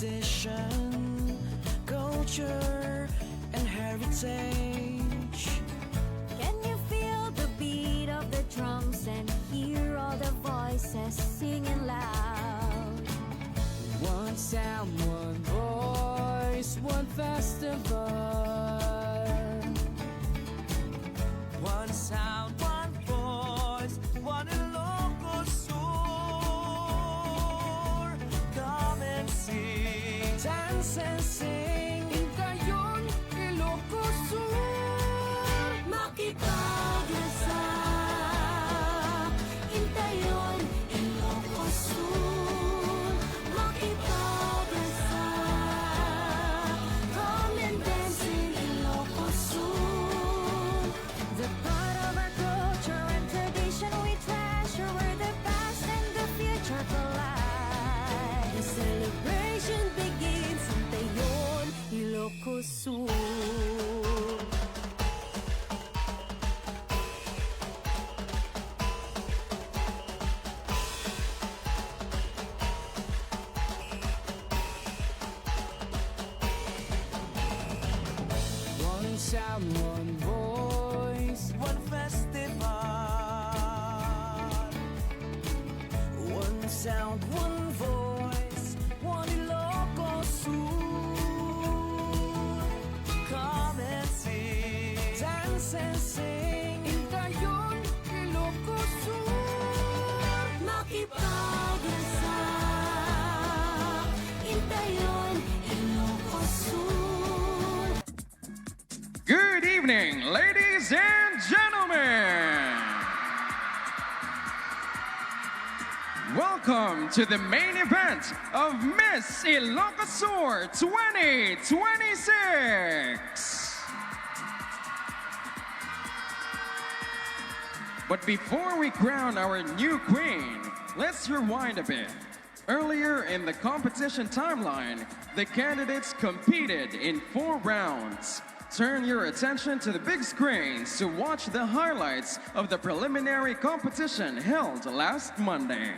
tradition, culture, and heritage. Can you feel the beat of the drums and hear all the voices singing loud? One sound, one voice, one festival. One sound, one voice, one Ilocos Sur. Come and sing, dance and sing. Intayon, Ilocos Sur. Makipag-asa, Intayon, Ilocos Sur. Makipag-asa, come and dance in Ilocos Sur. The part of our culture and tradition we treasure, where the past and the future collide. The celebration begins in Tayon, Ilocos Sur. One sound, one voice, one festival. One sound, one voice, one Ilocos Sur. Come and sing, dance and sing. Intayon, Ilocos Sur. Makipag-asa, Intayon, Ilocos Sur. Good evening, ladies and gentlemen. Welcome to the main event of Miss Ilocos Sur 2026. But before we crown our new queen, let's rewind a bit. Earlier in the competition timeline, the candidates competed in 4 rounds. Turn your attention to the big screens to watch the highlights of the preliminary competition held last Monday.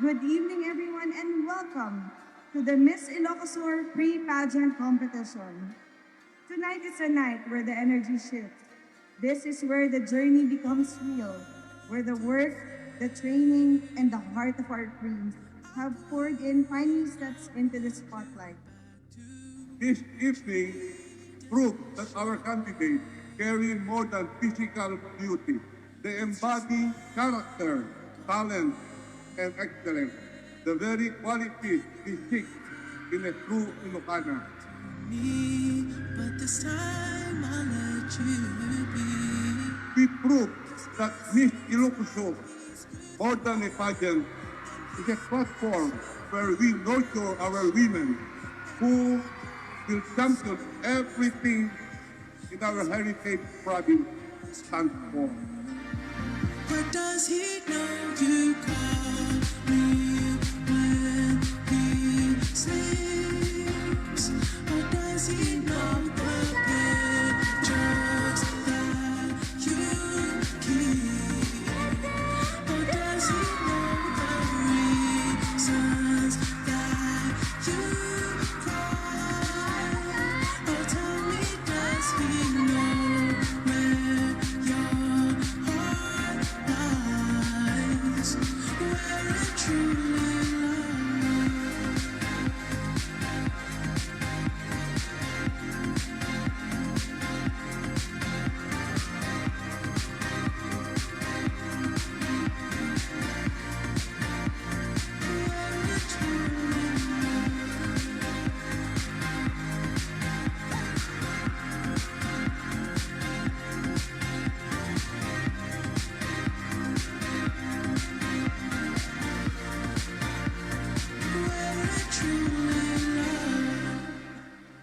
Good evening, everyone, and welcome to the Miss Ilocos Sur pre-pageant competition. Tonight is a night where the energy shifts. This is where the journey becomes real, where the work, the training, and the heart of our queens have poured in finally steps into the spotlight. This evening proved that our candidates carry more than physical beauty. They embody character, talent, and excellence, the very qualities we seek in a true Ilocana. But this time I'll let you be. We prove that Miss Ilocos Sur, more than a pageant, is a platform where we nurture our women who will champion everything in our heritage province stands for. But does he know you call me when he sleeps? Or does he know the pictures that you keep? Or does he know the reasons that you cry? Or tell me, does he know where your heart lies? Where it truly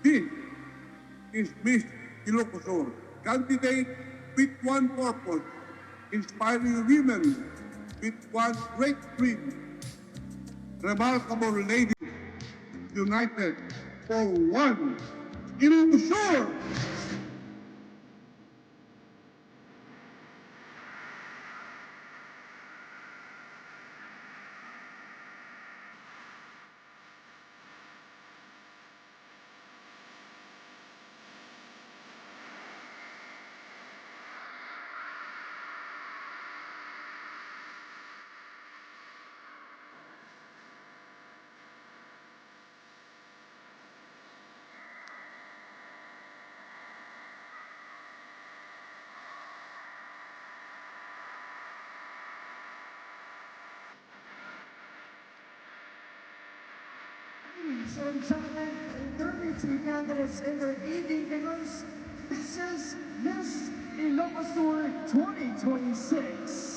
This is Miss Ilocos Sur, candidate with one purpose, inspiring women with one great dream. Remarkable ladies united for one Ilocos Sur. and gentlemen, 32 candidates in their evening figures. This is Miss Ilocos 2026.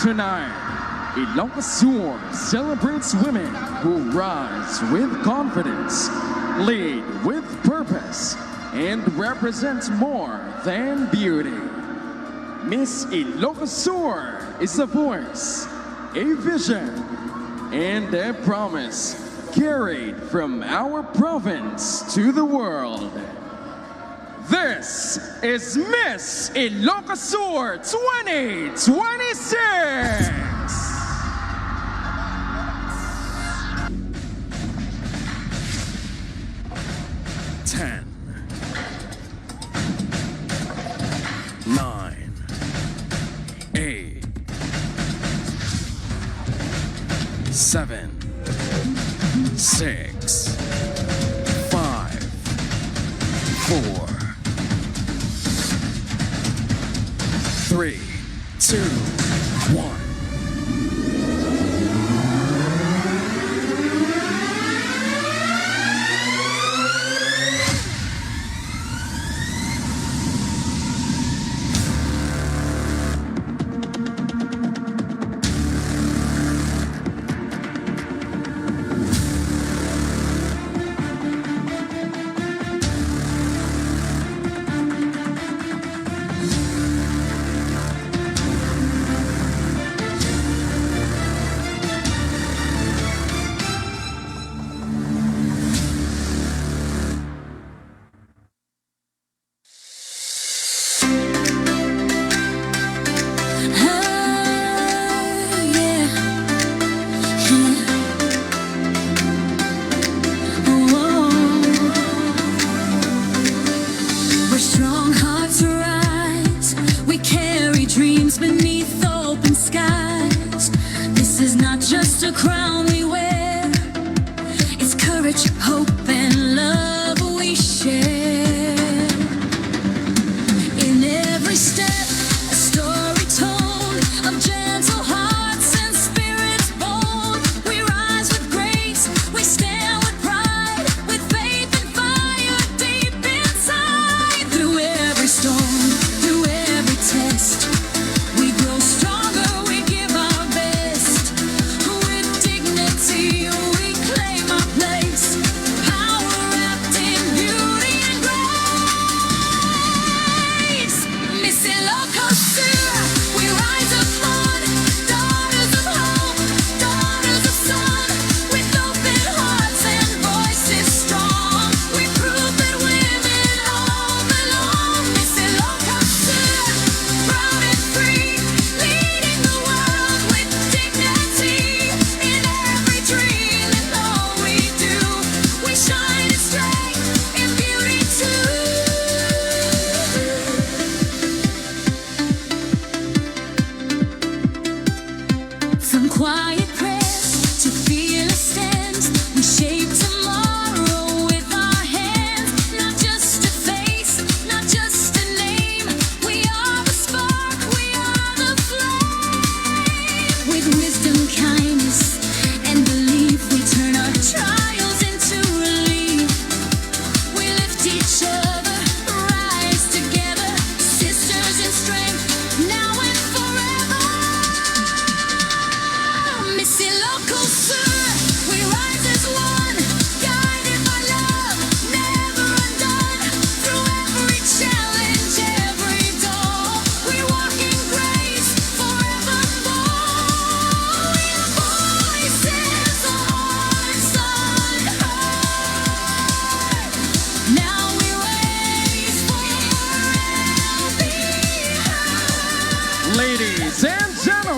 Tonight, Ilocos Sur celebrates women who rise with confidence, lead with purpose, and represent more than beauty. Miss Ilocos Sur is a voice, a vision, and a promise carried from our province to the world. This is Miss Ilocos Sur 2026! Ten, 9, 8, 7, 6, 5, 4, 3, 2, 1.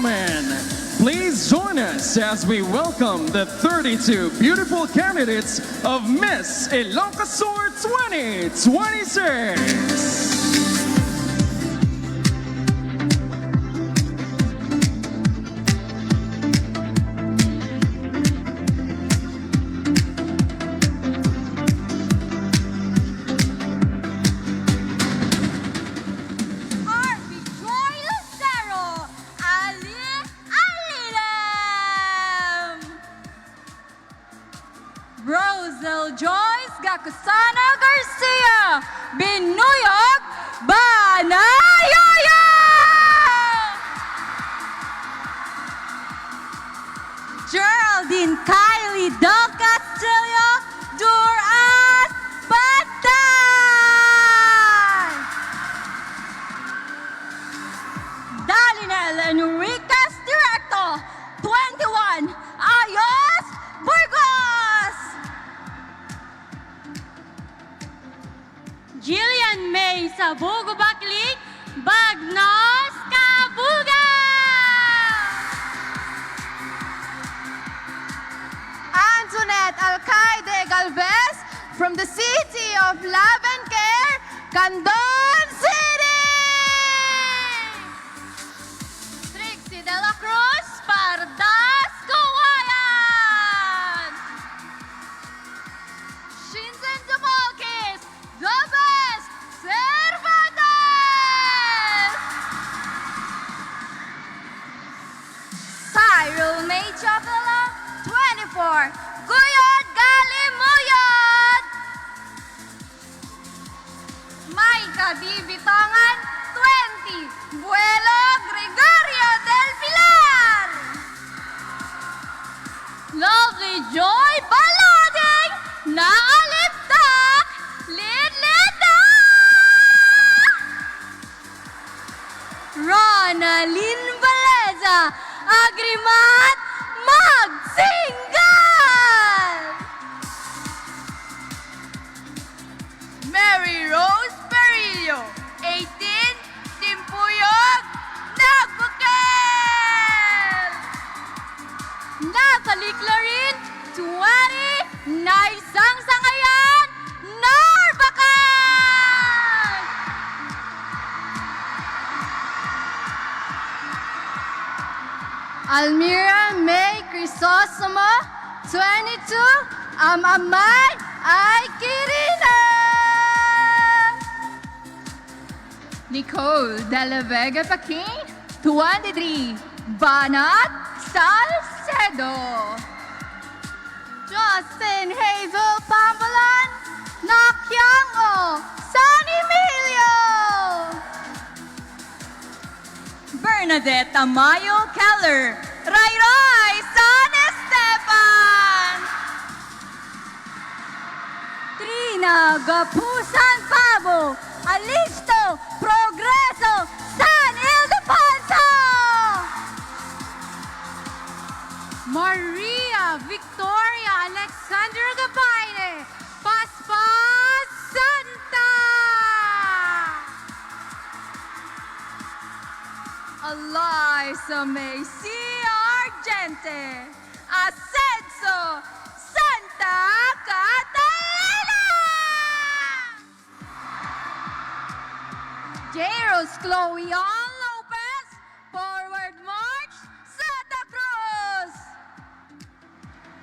gentlemen, please join us as we welcome the 32 beautiful candidates of Miss Ilocosur 2026. Arby Joy Lucero, Ali Alilam. Rosel Joyce Gakusana Garcia, Binuyog Banayoyo. Geraldine Kylie Del Castillo, Duras Batay. Dalinel Enriquez Directo, 21, Ayos Burgos. Jillian May Sabugo Baklik, Bagnos Kabuga. Antoinette Alcaide Galvez from the city of Love and Care, Candon City. Trixie de la Cruz, Pardas, Kawayan. Shinzen Dumalkis, the best, Cervantes. Cyril May Chapela, 24, Guyod Galimuyod. Maika Bibitongan, 20, Buelo Gregorio del Pilar. Lovely Joy Balading, Naaliptak, Lidlita. Ronalyn Valeza, Agrimat, Magsingal. Mary Rose Perillo, 18, Timpuyog, Nagbukel. Natalie Clarin, 20, Naisang Sangayan, Narbacan. Almira May Crisostomo, 22, Amamay Aikirina. Nicole De La Vega Paquin, 23, Banat Salcedo. Justin Hazel Pambalan, Nakyang San Emilio. Bernadette Amayo Keller, Rayroy San Esteban. Trina Gapusan Pabo, Alisto Progreso San Ildefonso. Maria Victoria Alexander Gabayne, Paspas Santa. Eliza Macy Argente, Ascenso Santa Catalina. Jairus Chloe Ann Lopez, Forward March, Santa Cruz.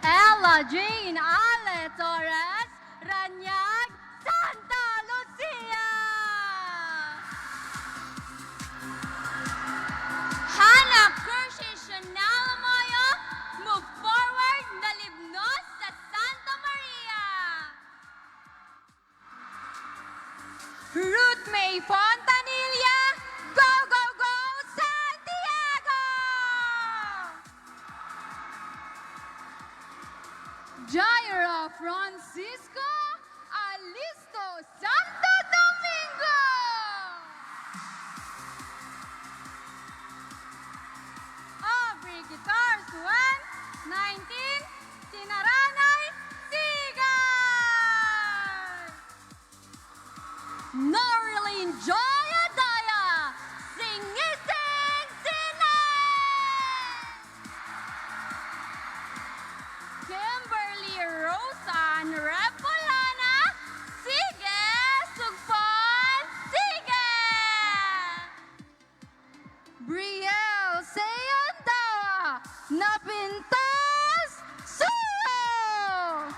Ella Jean Ale Torres, Ranyag, Santa Lucia. Hannah Kershi Chanel Amoyo, Move Forward, Nalibnos sa Santa Maria. Ruth May Fontanilla, Go Go Go Santiago. Jaira Francisco Alisto Santo Domingo. Aubrey Guitars 1, 19, Tinaranay Sigay. Norilyn Joy Adaya, Singising Sinay. and Repolona. Sige, sugpon, sige! Brielle Seyandawa, Napintas, Suho!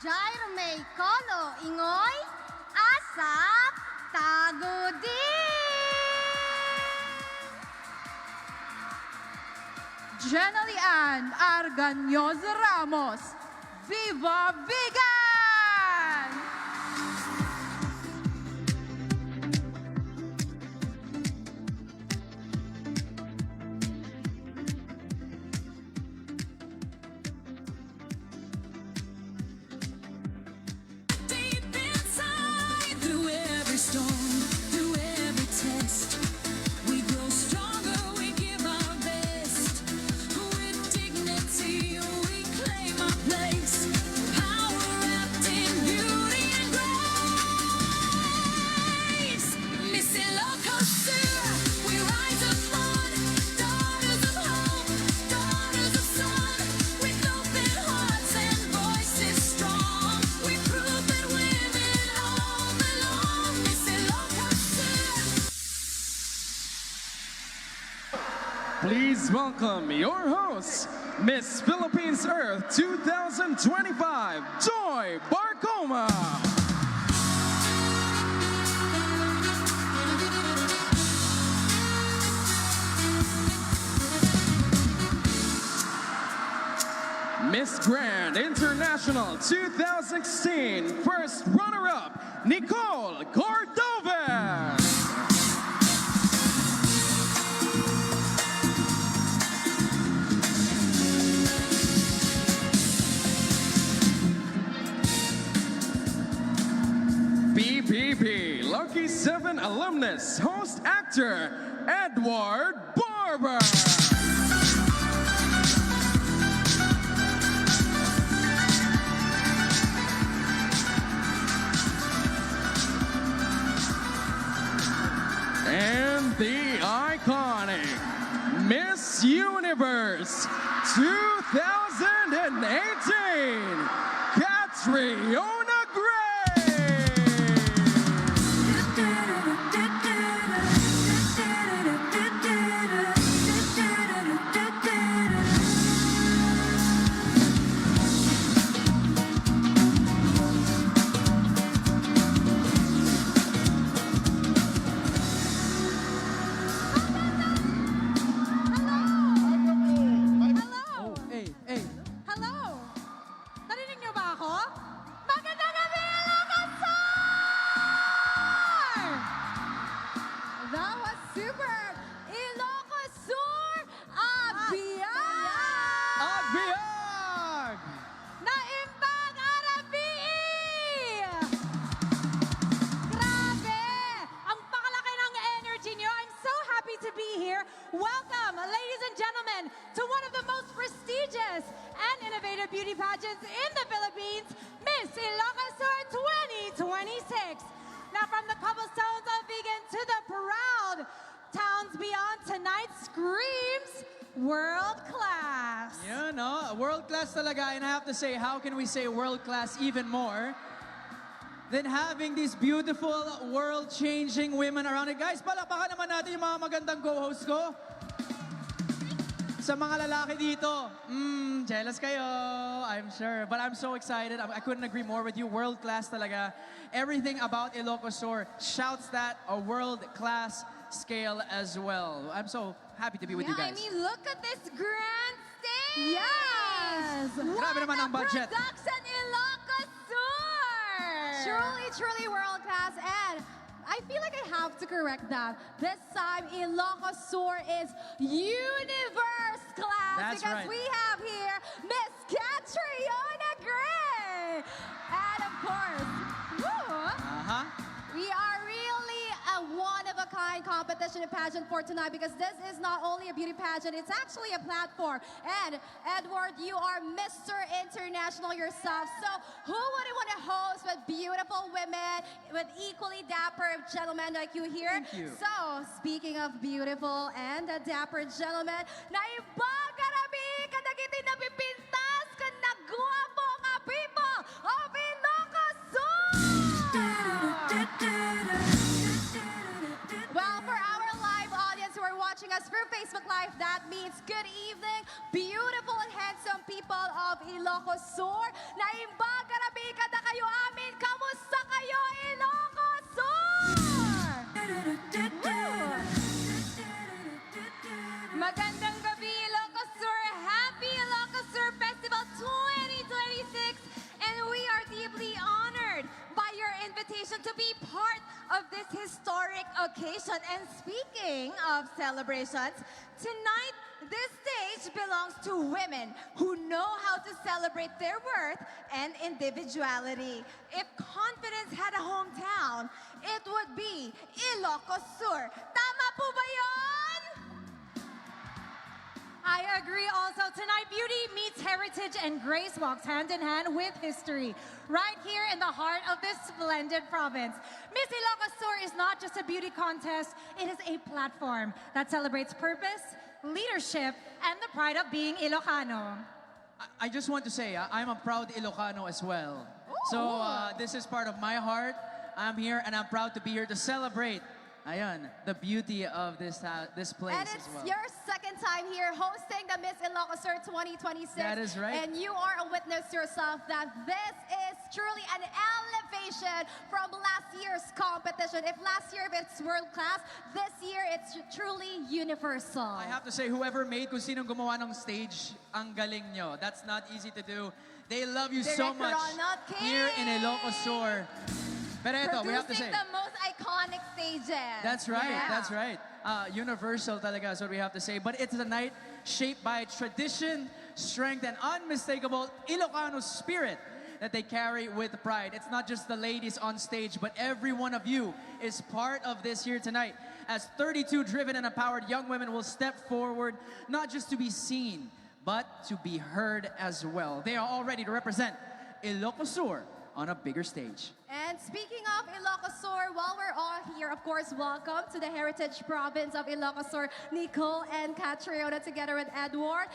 Jairo May Colo, Ingoy, Asap, Tagudin! Jenny Ann Arganyosa Ramos, Viva Vegan! Deep inside, through every storm, through every test, we grow stronger, we give our best. With dignity, we claim our place. Power wrapped in beauty and grace. Miss Ilocosur, we rise upon, daughters of hope, daughters of sun. With open hearts and voices strong, we prove that women all belong. Miss Ilocosur. Please welcome your host, Miss Philippines Earth 2025, Joy Barcoma. Miss Grand International 2016, first runner-up, Nicole Cordova. BPP Lucky 7 alumnus, host actor, Edward Barber. And the iconic Miss Universe 2018, Catriona Gray. Hello! Hey, hey. Hello! Narinig niyo ba ako? Magandang gabi, Ilocosur! That was super! Ilocosur! Abiyag! Agbiag! Naimbag Arabi! Grabe! Ang pakalaki ng energy niyo. I'm so happy to be here. Welcome, ladies and gentlemen, to one of the most prestigious and innovative beauty pageants in the Philippines, Miss Ilocosur 2026. Now from the cobblestones of Vegan to the proud towns beyond, tonight screams world class. Yun, no? World class talaga. And I have to say, how can we say world class even more than having these beautiful, world-changing women around it? Guys, palakpakan naman natin yung mga magandang co-host ko. Sa mga lalaki dito, jealous kayo, I'm sure. But I'm so excited. I couldn't agree more with you. World class talaga. Everything about Ilocosur shouts that a world-class scale as well. I'm so happy to be with you I guys. mean, look at this grand stage! Yes! Grabe naman ang budget. Production Ilocosur! Truly world class. And I feel like I have to correct that. This time, Ilocosur is universe class. That's because right. we have here Miss Catriona Gray. And of course, Uh-huh. we are really a one-of-a-kind competition and pageant for tonight because this is not only a beauty pageant, it's actually a platform. And Edward, you are Mr. International yourself. So who wouldn't want to host with beautiful women, with equally dapper gentlemen like you here? Thank you. So, speaking of beautiful and dapper gentlemen, naibang karabi, kadagitin na pipintas, Facebook Live, that means good evening, beautiful and handsome people of Ilocos Sur. Naimbag karabika na kayo amin. Kamusta kayo, Ilocos Sur? Magandang gabi, Ilocos Sur. Happy Ilocos Sur Festival 2026. And we are deeply honored by your invitation to be part of this historic occasion. And speaking of celebrations, tonight, this stage belongs to women who know how to celebrate their worth and individuality. If confidence had a hometown, it would be Ilocos Sur. Tama po ba yun? I agree also. Tonight, beauty meets heritage and grace walks hand in hand with history. Right here in the heart of this splendid province. Miss Ilocos Sur is not just a beauty contest, it is a platform that celebrates purpose, leadership, and the pride of being Ilocano. I just want to say, I'm a proud Ilocano as well. So this is part of my heart. I'm here and I'm proud to be here to celebrate the beauty of this place And as it's well. your second time here hosting the Miss Ilocos Sur 2026. That is right. And you are a witness yourself that this is truly an elevation from last year's competition. If last year it's world class, this year it's truly universal. I have to say, whoever made kung sinong gumawa ng stage, ang galing nyo. That's not easy to do. They love you so Director much Ronald King. here in Ilocos Sur. Pero ito, we have to say, Producing the most iconic stages. that's right, Yeah. that's right. Universal talaga is what we have to say. But it's a night shaped by tradition, strength, and unmistakable Ilocano spirit that they carry with pride. It's not just the ladies on stage, but every one of you is part of this here tonight. As 32 driven and empowered young women will step forward, not just to be seen, but to be heard as well. They are all ready to represent Ilocos Sur on a bigger stage. And speaking of Ilocos Sur, while we're all here, of course, welcome to the Heritage Province of Ilocos Sur, Nicole and Catriona together with Edward.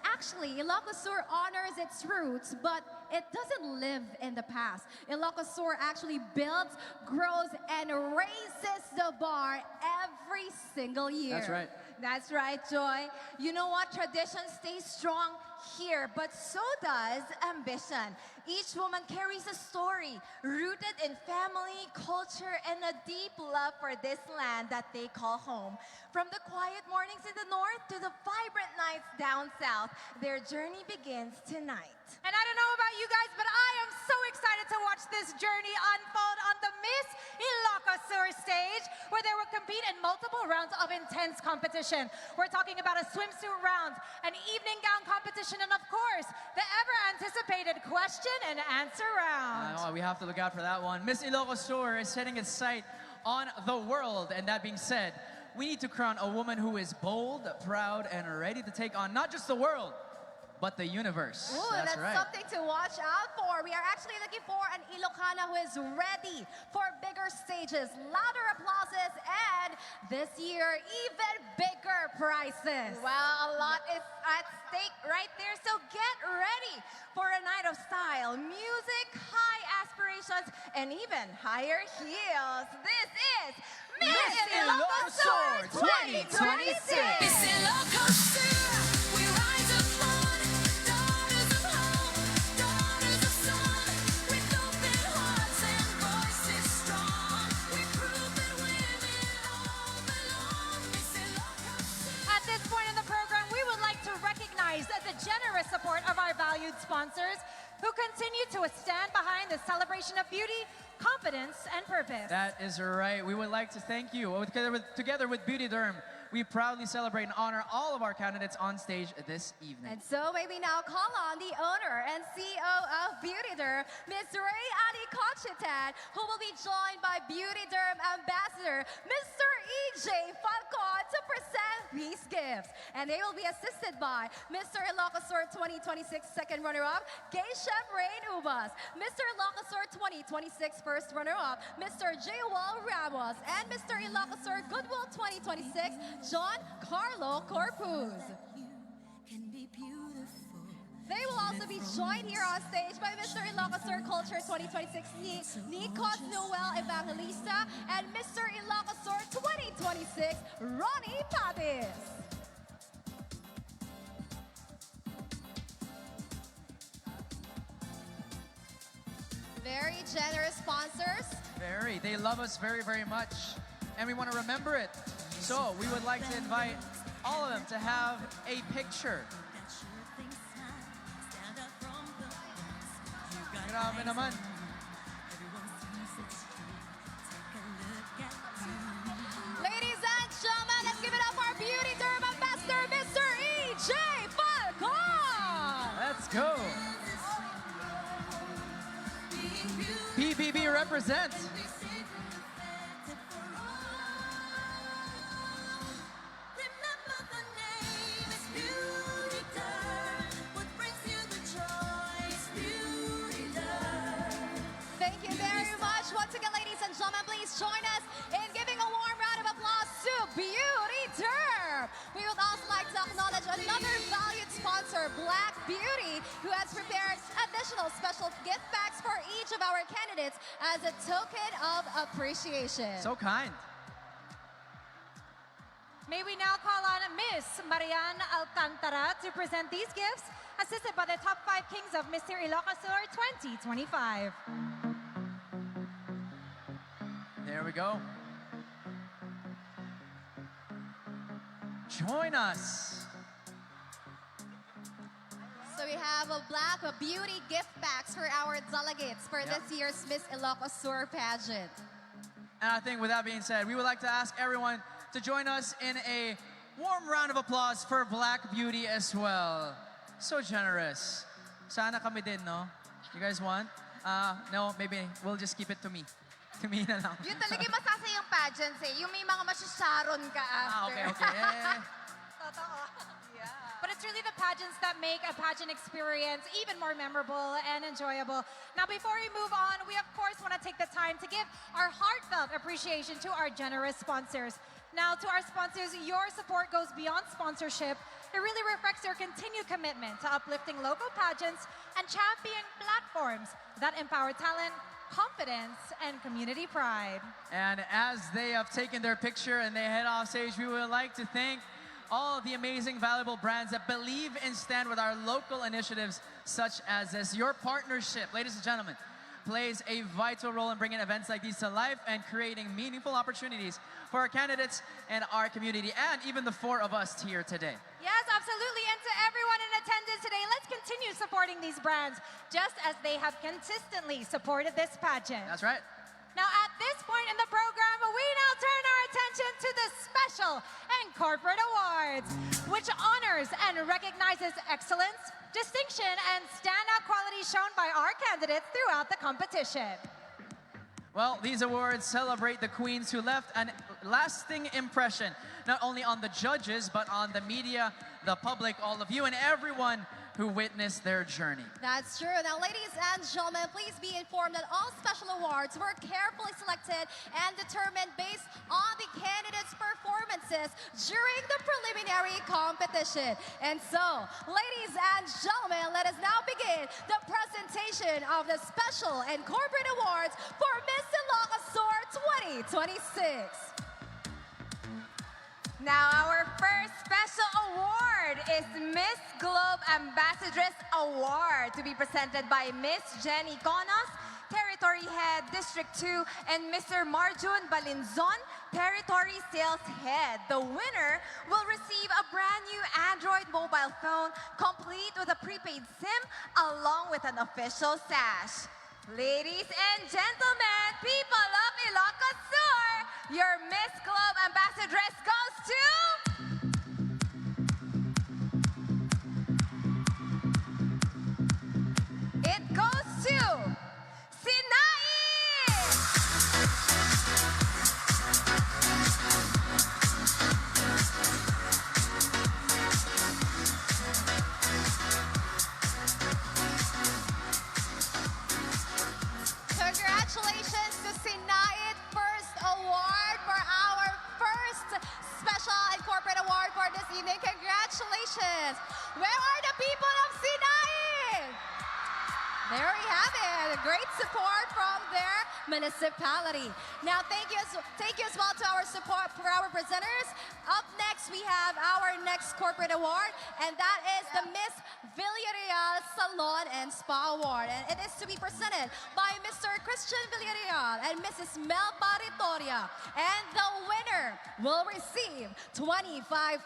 Actually, Ilocos Sur honors its roots, but it doesn't live in the past. Ilocos Sur actually builds, grows, and raises the bar every single year. That's right. That's right, Joy. You know what? Tradition stays strong here, but so does ambition. Each woman carries a story rooted in family, culture, and a deep love for this land that they call home. From the quiet mornings in the north to the vibrant nights down south, their journey begins tonight. And I don't know about you guys, but I am so excited to watch this journey unfold on the Miss Ilocos Sur stage, where they will compete in multiple rounds of intense competition. We're talking about a swimsuit round, an evening gown competition, and of course, the ever-anticipated question and answer round. We have to look out for that one. Miss Ilocos Sur is setting its sight on the world. And that being said, we need to crown a woman who is bold, proud, and ready to take on not just the world, but the universe. Ooh, that's that's right. something to watch out for. We are actually looking for an Ilocana who is ready for bigger stages, louder applauses, and this year, even bigger prizes. Well, a lot is at stake right there, so get ready for a night of style, music, high aspirations, and even higher heels. This is Miss Ilocos Sur 2026. Miss Ilocos Sur, we rise upon, daughters of hope, daughters of sun, with open hearts and voices strong. We prove that women all belong. Miss Ilocos Sur. At this point in the program, we would like to recognize the generous support of our valued sponsors who continue to stand behind the celebration of beauty, confidence, and purpose. That is right. We would like to thank you. Together with Beauty Derm, we proudly celebrate and honor all of our candidates on stage this evening. And so may we now call on the owner and CEO of Beauty Derm, Ms. Ray Ani Conchitan, who will be joined by Beauty Derm Ambassador, Mr. EJ Falcon, to present these gifts. And they will be assisted by Mr. Ilocos Sur 2026 second runner-up, Gay Chef Rain Ubas, Mr. Ilocos Sur 2026 first runner-up, Mr. J. Wal Ramos, and Mr. Ilocos Sur Goodwill 2026, John Carlo Corpus. They will also be joined here on stage by Mr. Ilocos Sur Culture 2026, Nikos Noel Evangelista, and Mr. Ilocos Sur 2026, Ronnie Patis. Very generous sponsors. Very. They love us very, very much. And we want to remember it. So we would like to invite all of them to have a picture. Grabe naman. Ladies and gentlemen, let's give it up for our beauty derm ambassador, Mr. E.J. Falcon! Let's go. PBB represent. Remember the name is Beauty Derm. What brings you the joy is Beauty Derm. Thank you very much. Once again, ladies and gentlemen, please join us in giving a warm round of applause to Beauty Derm. We would also like to acknowledge another valued sponsor, Black Beauty, who has prepared additional special gift bags for each of our candidates as a token of appreciation. So kind. May we now call on Miss Marian Alcantara to present these gifts, assisted by the top 5 kings of Mr. Ilocosur 2025. There we go. Join us. So we have a Black Beauty gift bags for our delegates for this year's Miss Ilocosur pageant. And I think with that being said, we would like to ask everyone to join us in a warm round of applause for Black Beauty as well. So generous. Sana kami din, no? You guys want? No, maybe we'll just keep it to me. To me na lang. Yun talaga yung masasayang pageants eh. Yung may mga masyasaron ka after. Okay. But it's really the pageants that make a pageant experience even more memorable and enjoyable. Now, before we move on, we of course want to take the time to give our heartfelt appreciation to our generous sponsors. Now, to our sponsors, your support goes beyond sponsorship. It really reflects your continued commitment to uplifting local pageants and championing platforms that empower talent, confidence, and community pride. And as they have taken their picture and they head off stage, we would like to thank all of the amazing, valuable brands that believe and stand with our local initiatives such as this. Your partnership, ladies and gentlemen, plays a vital role in bringing events like these to life and creating meaningful opportunities for our candidates and our community, and even the 4 of us here today. Yes, absolutely. And to everyone in attendance today, let's continue supporting these brands just as they have consistently supported this pageant. That's right. Now, at this point in the program, we now turn our attention to the Special and Corporate Awards, which honors and recognizes excellence, distinction, and standout quality shown by our candidates throughout the competition. Well, these awards celebrate the queens who left a lasting impression, not only on the judges, but on the media, the public, all of you, and everyone who witnessed their journey. That's true. Now, ladies and gentlemen, please be informed that all special awards were carefully selected and determined based on the candidates' performances during the preliminary competition. And so, ladies and gentlemen, let us now begin the presentation of the Special and Corporate Awards for Miss Ilocosur 2026. Now, our first special award is Miss Globe Ambassadress Award to be presented by Miss Jenny Conos, Territory Head, District 2, and Mr. Marjun Balinzon, Territory Sales Head. The winner will receive a brand new Android mobile phone complete with a prepaid SIM along with an official sash. Ladies and gentlemen, people of Ilocosur, your Miss Globe Ambassadress goes to... It goes to... Sinai! Congratulations to Sinait, first award for our first special and corporate award for this evening. Congratulations. Where are the people of Sinait? There we have it. Great support from their municipality. Now, thank you as well to our support for our presenters. Up next, we have our next corporate award, and that is the Miss Villarreal Salon and Spa Award. And it is to be presented by Mr. Christian Villarreal and Mrs. Melba Ritoria. And the winner will receive 25,000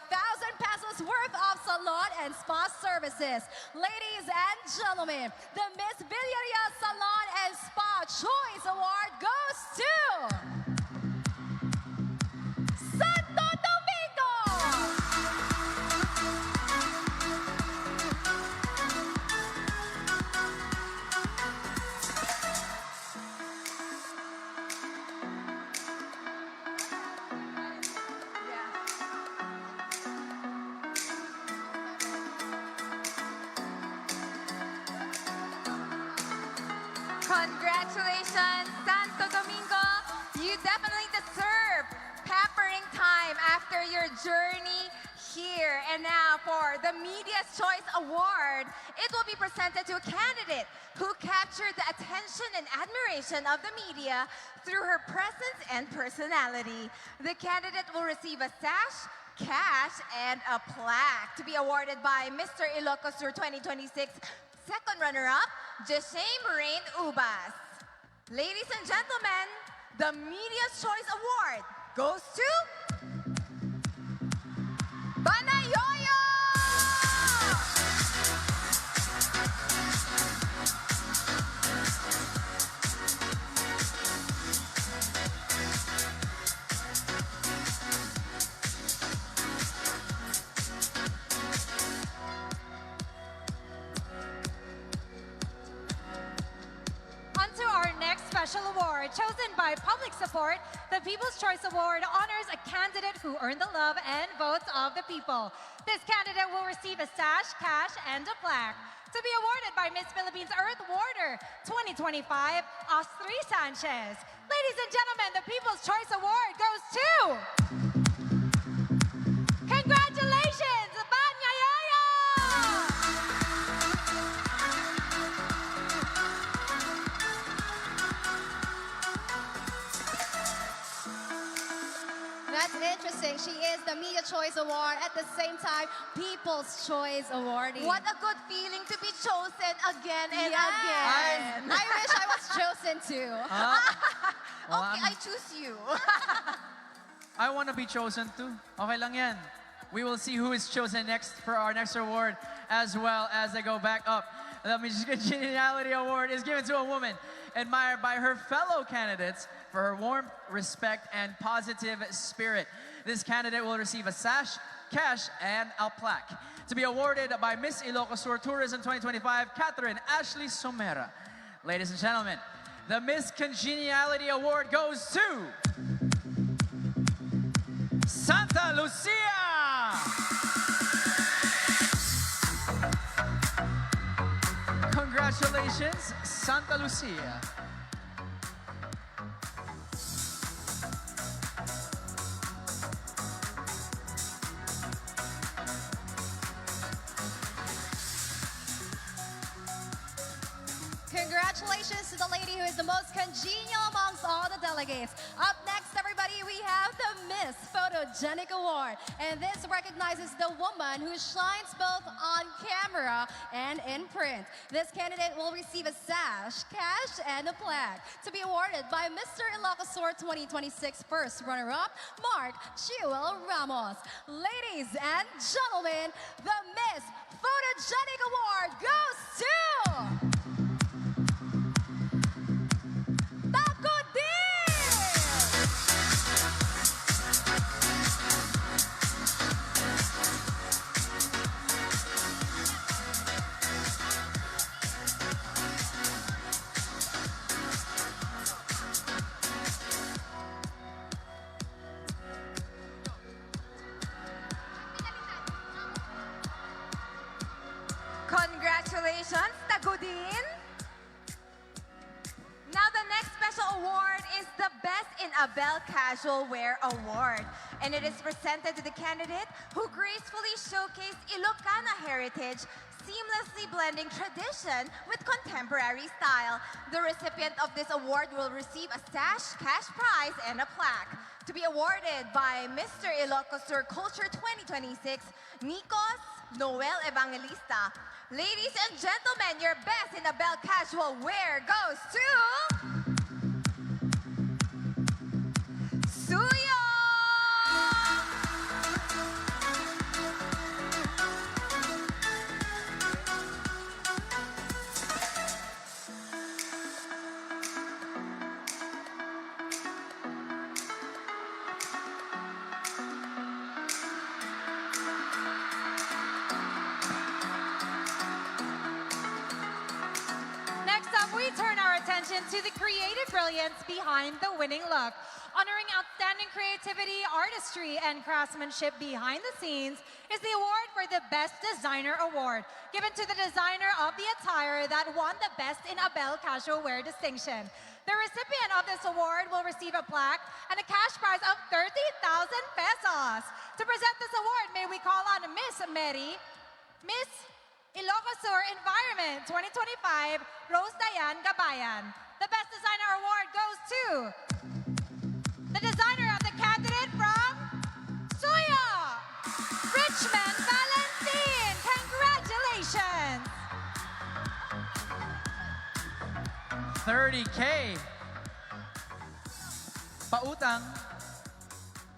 pesos worth of salon and spa services. Ladies and gentlemen, the Miss Villarreal Salon and Spa Choice Award goes to Santo Domingo! Congratulations, Santo Domingo. You definitely deserve peppering time after your journey here. And now for the Media's Choice Award, it will be presented to a candidate who captured the attention and admiration of the media through her presence and personality. The candidate will receive a sash, cash, and a plaque to be awarded by Mr. Ilocos Sur 2026 second runner-up, Jesame Rain Ubas. Ladies and gentlemen, the Media's Choice Award goes to Banayoyo! Onto our next special award, chosen by public support. The People's Choice Award honors a candidate who earned the love and votes of the people. This candidate will receive a sash, cash, and a plaque. To be awarded by Miss Philippines Earth Warder 2025, Ostri Sanchez. Ladies and gentlemen, the People's Choice Award goes to... Congratulations, Banyayoyo! That's interesting. She is the Media Choice Award, at the same time, People's Choice Awardee. What a good feeling to be chosen again and Yes. again. I wish I was chosen too. Okay, I choose you. I want to be chosen too. Okay lang yan. We will see who is chosen next for our next award, as well as they go back up. The Miss Congeniality Award is given to a woman admired by her fellow candidates for her warmth, respect, and positive spirit. This candidate will receive a sash, cash, and a plaque. To be awarded by Miss Ilocos Sur Tourism 2025, Catherine Ashley Somera. Ladies and gentlemen, the Miss Congeniality Award goes to Santa Lucia! Congratulations, Santa Lucia. Congratulations to the lady who is the most congenial amongst all the delegates. Up next, everybody, we have the Miss Photogenic Award. And this recognizes the woman who shines both on camera and in print. This candidate will receive a sash, cash, and a plaque to be awarded by Mr. Ilocos Sur 2026 first runner-up, Mark Jewel Ramos. Ladies and gentlemen, the Miss Photogenic Award goes to... Congratulations, Tagudin! Now the next special award is the Best in Abel Casual Wear Award. And it is presented to the candidate who gracefully showcased Ilocana heritage, seamlessly blending tradition with contemporary style. The recipient of this award will receive a sash, cash prize, and a plaque. to be awarded by Mr. Ilocos Sur Culture 2026, Nikos Noel Evangelista. Ladies and gentlemen, your best in the bell casual wear goes to Suyo! Next up, we turn our attention to the creative brilliance behind the winning look. Honoring outstanding creativity, artistry, and craftsmanship behind the scenes is the award for the Best Designer Award, given to the designer of the attire that won the Best in Abel Casual Wear distinction. The recipient of this award will receive a plaque and a cash prize of 30,000 pesos. To present this award, may we call on Miss Mary, Miss Ilocos Sur Environment 2025, Rose Diane Gabayan. The Best Designer Award goes to the designer of the candidate from Suyo, Richmond Valentin. Congratulations! 30K. Pautang.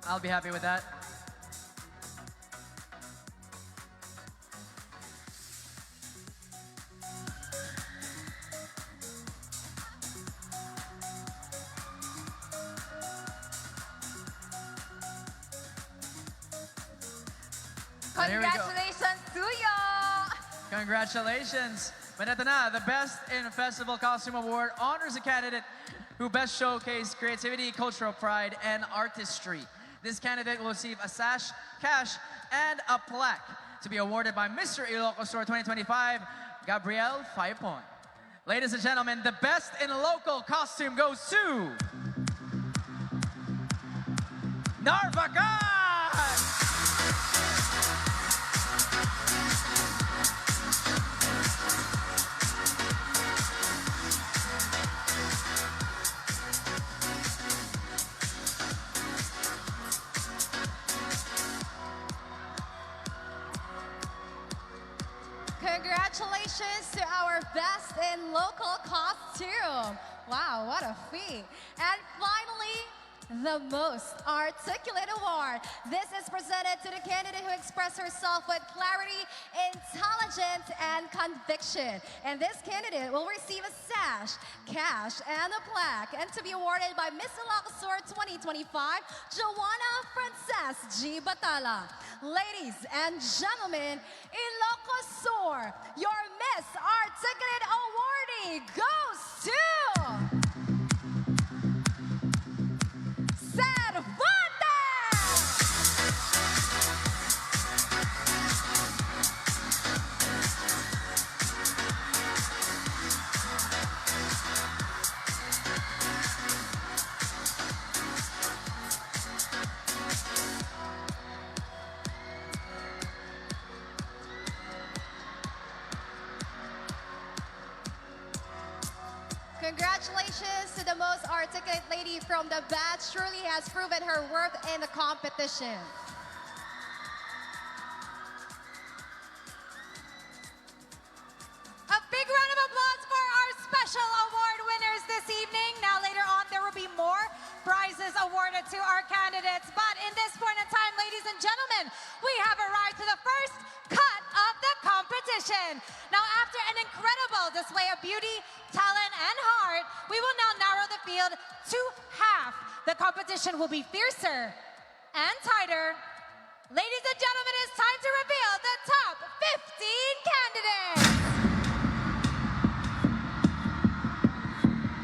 I'll be happy with that. There we go. Congratulations, Suyo! Congratulations! But ito na, the Best in Festival Costume Award honors a candidate who best showcased creativity, cultural pride, and artistry. This candidate will receive a sash, cash, and a plaque to be awarded by Mr. Ilocos Sur 2025, Gabriel Faipon. Ladies and gentlemen, the Best in Local Costume goes to Narvacan! Congratulations to our Best in Local Costume. Wow, what a feat. And finally, the Most Articulate Award. This is presented to the candidate who expressed herself with clarity, intelligence, and conviction. And this candidate will receive a sash, cash, and a plaque, and to be awarded by Miss Ilocos Sur 2025, Joanna Frances G. Batala. Ladies and gentlemen, Ilocos Sur, your Miss Articulate awardee goes to Congratulations to the most articulate lady from the batch. Truly has proven her worth in the competition. A big round of applause for our special award winners this evening. Now later on, there will be more prizes awarded to our candidates. But in this point in time, ladies and gentlemen, we have arrived to the first cut of the competition. Now after an incredible display of beauty, talent, and heart, we will now narrow the field to half. The competition will be fiercer and tighter. Ladies and gentlemen, it's time to reveal the top 15 candidates.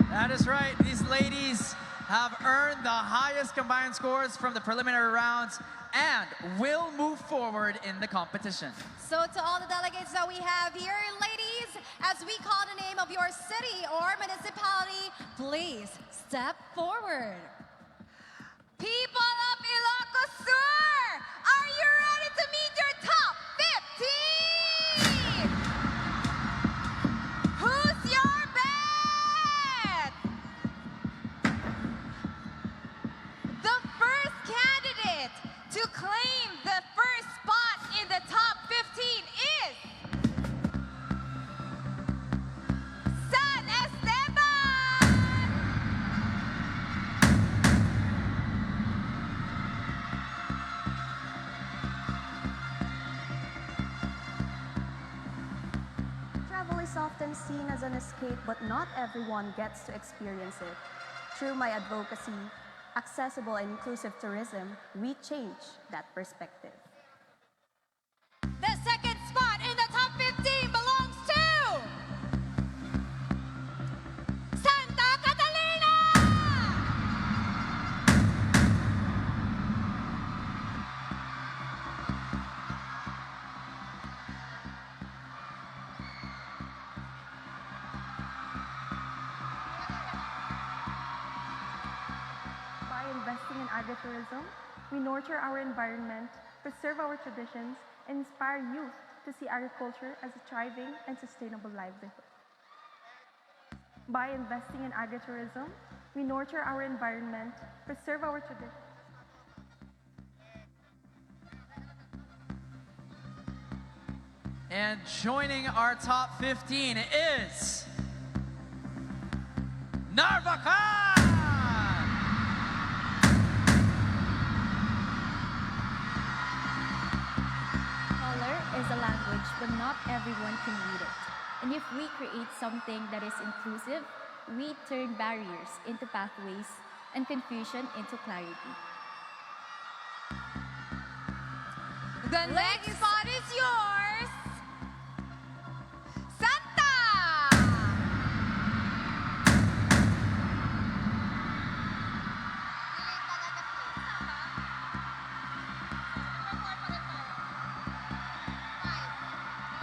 That is right. These ladies have earned the highest combined scores from the preliminary rounds and will move forward in the competition. So to all the delegates that we have here, ladies, as we call the name of your city or municipality, please step forward. People of Ilocos Sur, are you ready to meet your top 15? Who's your bet? The first is often seen as an escape, but not everyone gets to experience it. Through my advocacy, accessible and inclusive tourism, we change that perspective. The second spot in the top 15 belongs to Santa Catalina! By investing in agritourism, we nurture our environment, preserve our traditions, and inspire youth to see agriculture as a thriving and sustainable livelihood. By investing in agritourism, we nurture our environment, preserve our traditions. And joining our top 15 is Narvacan! Color is a language, but not everyone can read it. And if we create something that is inclusive, we turn barriers into pathways and confusion into clarity. The next spot is yours, Santa!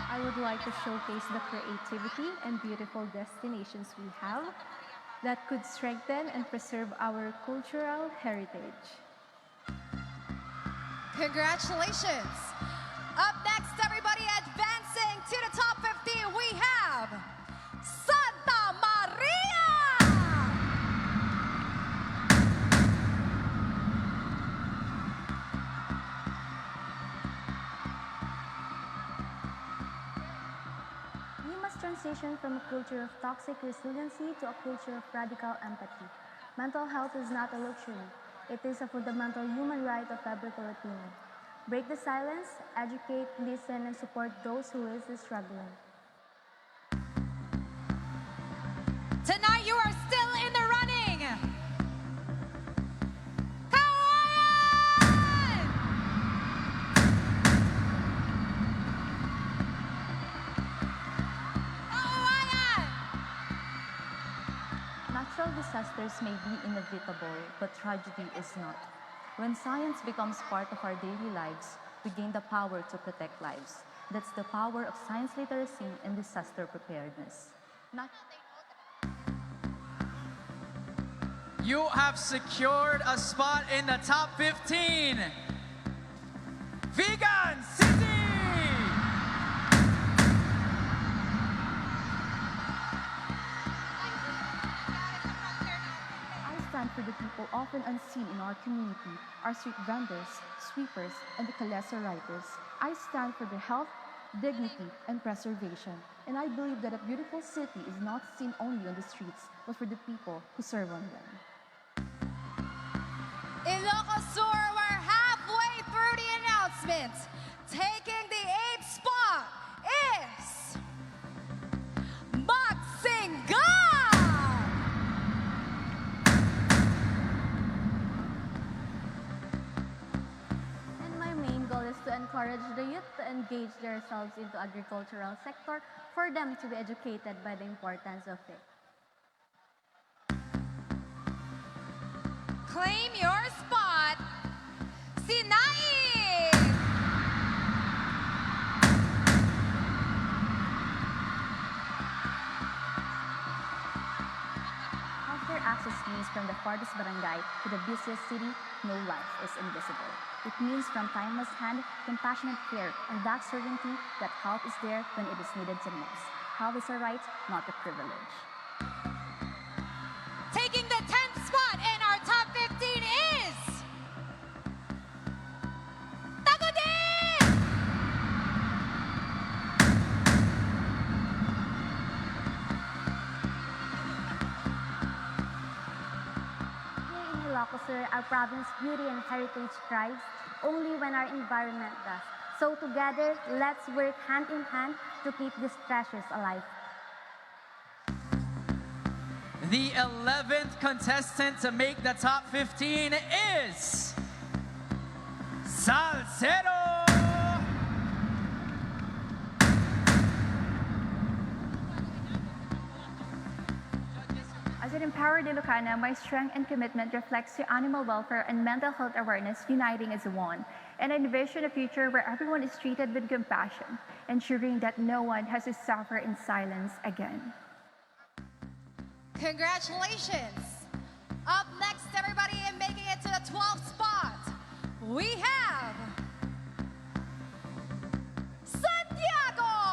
I would like to showcase the creativity and beautiful destinations we have that could strengthen and preserve our cultural heritage. Congratulations. Up next, everybody, advancing to the top 15, we have Santa Maria! We must transition from a culture of toxic resiliency to a culture of radical empathy. Mental health is not a luxury. It is a fundamental human right of every Filipino. Break the silence, educate, listen, and support those who is struggling. Tonight you are still in the running. Kawayan! Kawayan! Natural disasters may be inevitable, but tragedy is not. When science becomes part of our daily lives, we gain the power to protect lives. That's the power of science literacy and disaster preparedness. You have secured a spot in the top 15. Vegan City! I stand for the people often unseen in our community, our street vendors, sweepers, and the Kalesa writers. I stand for their health, dignity, and preservation. And I believe that a beautiful city is not seen only on the streets, but for the people who serve on them. Ilocos Sur, we're halfway through the announcements. Taking the 8th spot is Magsingan! And my main goal is to encourage the youth to engage themselves into agricultural sector for them to be educated by the importance of it. Claim your spot, Sinai! Healthcare access means from the farthest barangay to the busiest city, no life is invisible. It means from timeless hand, compassionate care, and that certainty that help is there when it is needed the most. Health is a right, not a privilege. Taking the 10th spot in our top 15 is Tagudin! Here in Ilocos Sur, our province beauty and heritage thrives only when our environment does. So together, let's work hand in hand to keep these treasures alive. The 11th contestant to make the top 15 is Salcedo. As an empowered Ilocana, my strength and commitment reflects to animal welfare and mental health awareness uniting as one. And I envision a future where everyone is treated with compassion, ensuring that no one has to suffer in silence again. Congratulations! Up next, everybody, and making it to the 12th spot, we have Santiago!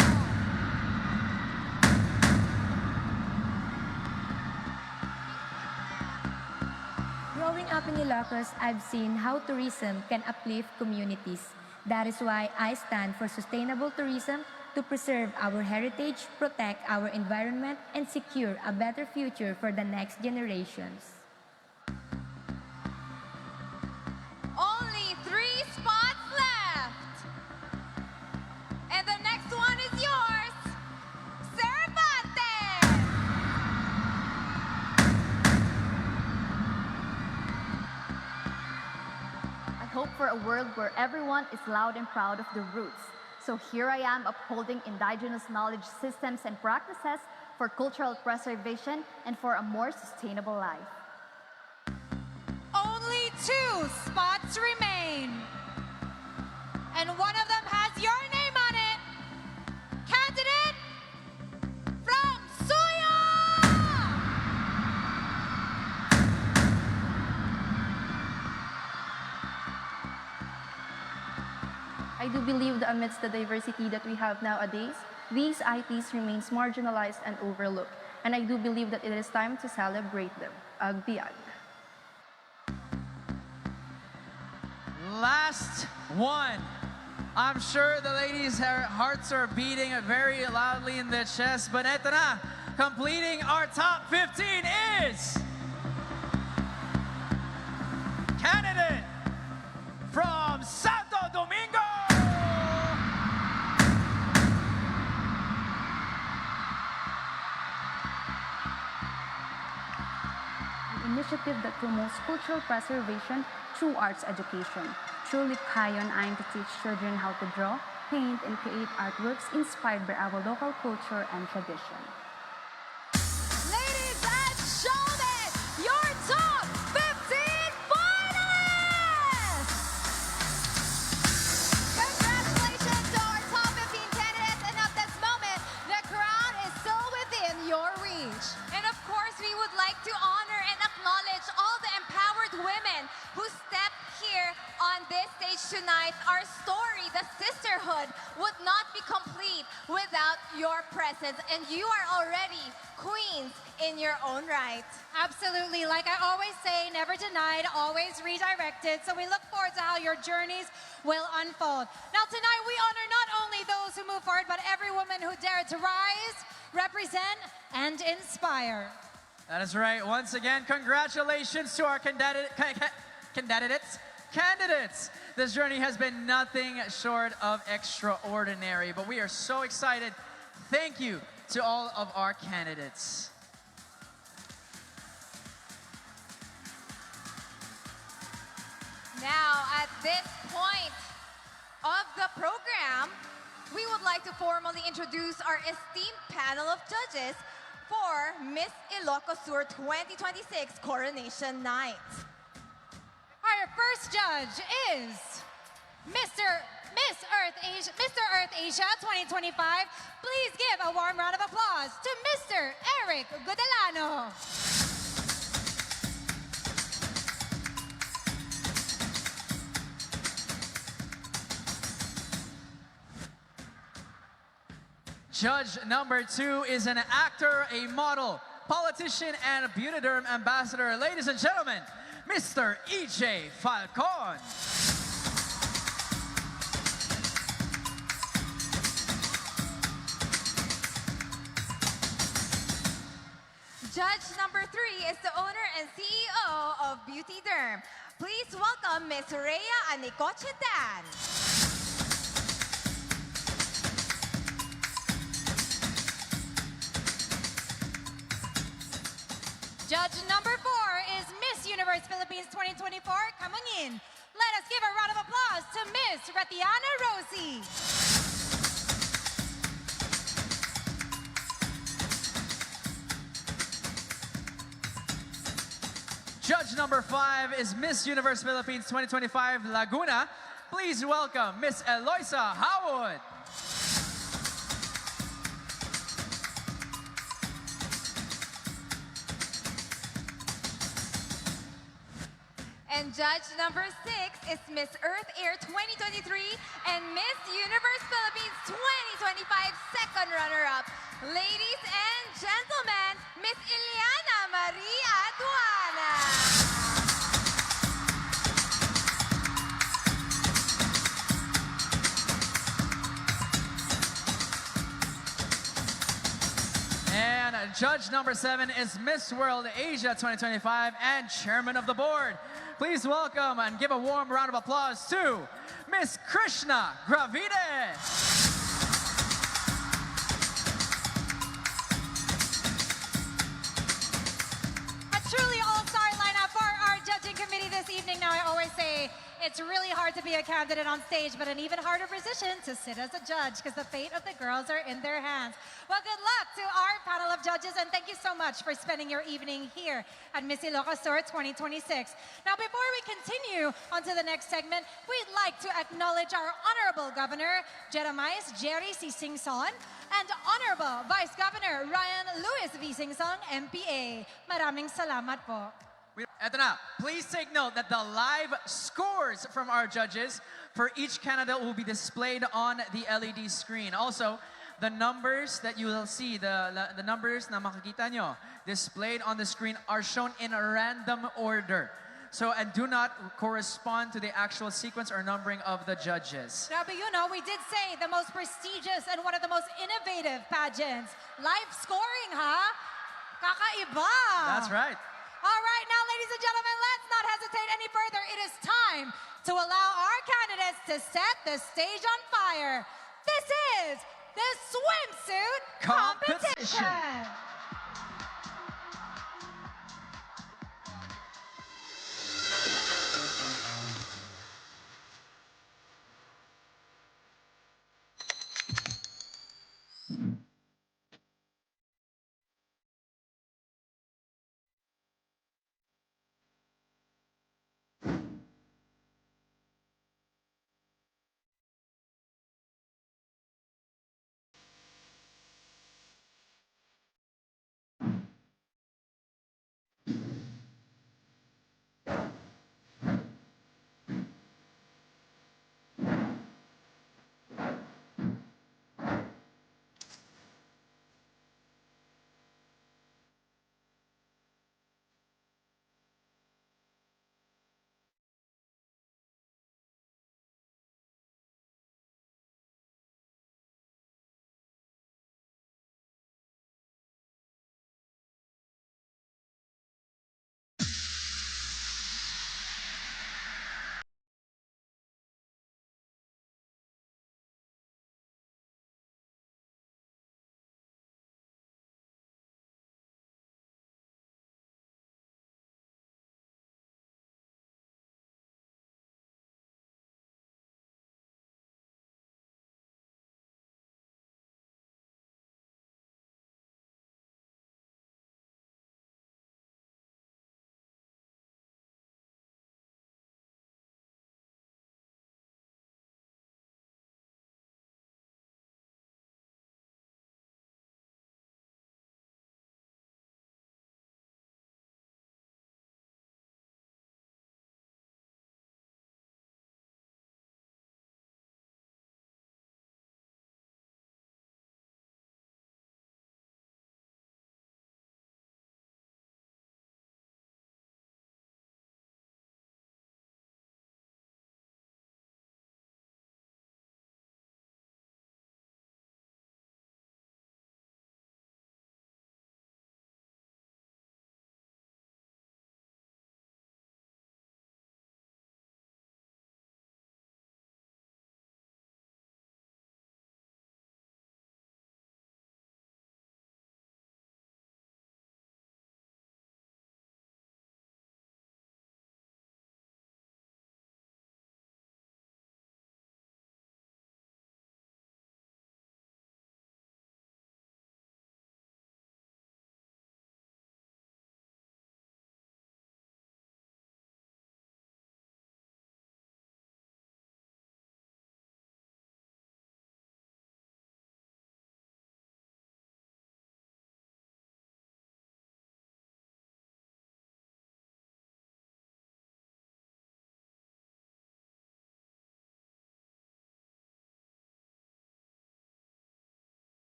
Growing up in Ilocos, I've seen how tourism can uplift communities. That is why I stand for sustainable tourism to preserve our heritage, protect our environment, and secure a better future for the next generations. Only 3 spots left. And the next one is yours, Cervantes. I hope for a world where everyone is loud and proud of their roots. So here I am upholding indigenous knowledge systems and practices for cultural preservation and for a more sustainable life. Only 2 spots remain. And one of them has your name on it. Candidate from Suya! I do believe that amidst the diversity that we have nowadays, these ITs remains marginalized and overlooked. And I do believe that it is time to celebrate them. Agbiag. Last one. I'm sure the ladies' hearts are beating very loudly in their chest, but eto na, completing our top 15 is candidate from Santo Domingo. An initiative that promotes cultural preservation through arts education. Truly Kayon aims to teach children how to draw, paint, and create artworks inspired by our local culture and tradition. Ladies and gentlemen, your top 15 finalists! Congratulations to our top 15 candidates, and at this moment, the crown is still within your reach. And of course, we would like to honor and acknowledge all the empowered women who stepped here on this stage tonight. Our story, the sisterhood, would not be complete without your presence. And you are already queens in your own right. Absolutely. Like I always say, never denied, always redirected. So we look forward to how your journeys will unfold. Now tonight we honor not only those who move forward, but every woman who dared to rise, represent, and inspire. That is right. Once again, congratulations to our candidates. This journey has been nothing short of extraordinary, but we are so excited. Thank you to all of our candidates. Now, at this point of the program, we would like to formally introduce our esteemed panel of judges for Miss Ilocos Sur 2026 Coronation Night. Our first judge is Mr. Earth Asia 2025. Please give a warm round of applause to Mr. Eric Godelano. Judge number 2 is an actor, a model, politician, and a Beautyderm ambassador. Ladies and gentlemen, Mr. EJ Falcon. Judge number 3 is the owner and CEO of Beautyderm. Please welcome Miss Rhea Anicochetan. Judge number 4 is Miss Universe Philippines 2024 coming in. Let us give a round of applause to Miss Ratiana Rosie. Judge number 5 is Miss Universe Philippines 2025 Laguna. Please welcome Miss Eloisa Howard. And judge number 6 is Miss Earth Air 2023 and Miss Universe Philippines 2025 second runner-up. Ladies and gentlemen, Miss Ileana Maria Aduana. And judge number 7 is Miss World Asia 2025 and Chairman of the Board. Please welcome and give a warm round of applause to Miss Krishna Gravide. A truly all-star lineup for our judging committee this evening. Now, I always say it's really hard to be a candidate on stage, but an even harder position to sit as a judge because the fate of the girls are in their hands. Well, good luck to our panel of judges, and thank you so much for spending your evening here at Miss Ilocos 2026. Now, before we continue on to the next segment, we'd like to acknowledge our Honorable Governor, Jeremiah Jerry C. Singson, and Honorable Vice Governor Ryan Luis V. Singson, MPA. Maraming salamat po. Eto na, please take note that the live scores from our judges for each candidate will be displayed on the LED screen. Also, the numbers that you will see, the numbers na makikita nyo displayed on the screen are shown in a random order. So, and do not correspond to the actual sequence or numbering of the judges. Now, but you know, we did say the most prestigious and one of the most innovative pageants. Live scoring, huh? Kakaiba. That's right. All right, now, ladies and gentlemen, let's not hesitate any further. It is time to allow our candidates to set the stage on fire. This is the swimsuit competition.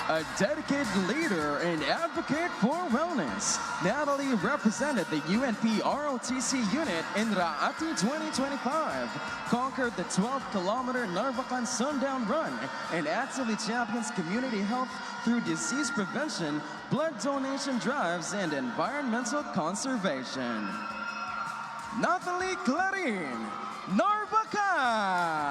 A dedicated leader and advocate for wellness, Natalie represented the UNP ROTC unit in Raati 2025, conquered the 12-kilometer Narvacan Sundown Run, and actively champions community health through disease prevention, blood donation drives, and environmental conservation. Nathalie Clarin, Narvacan!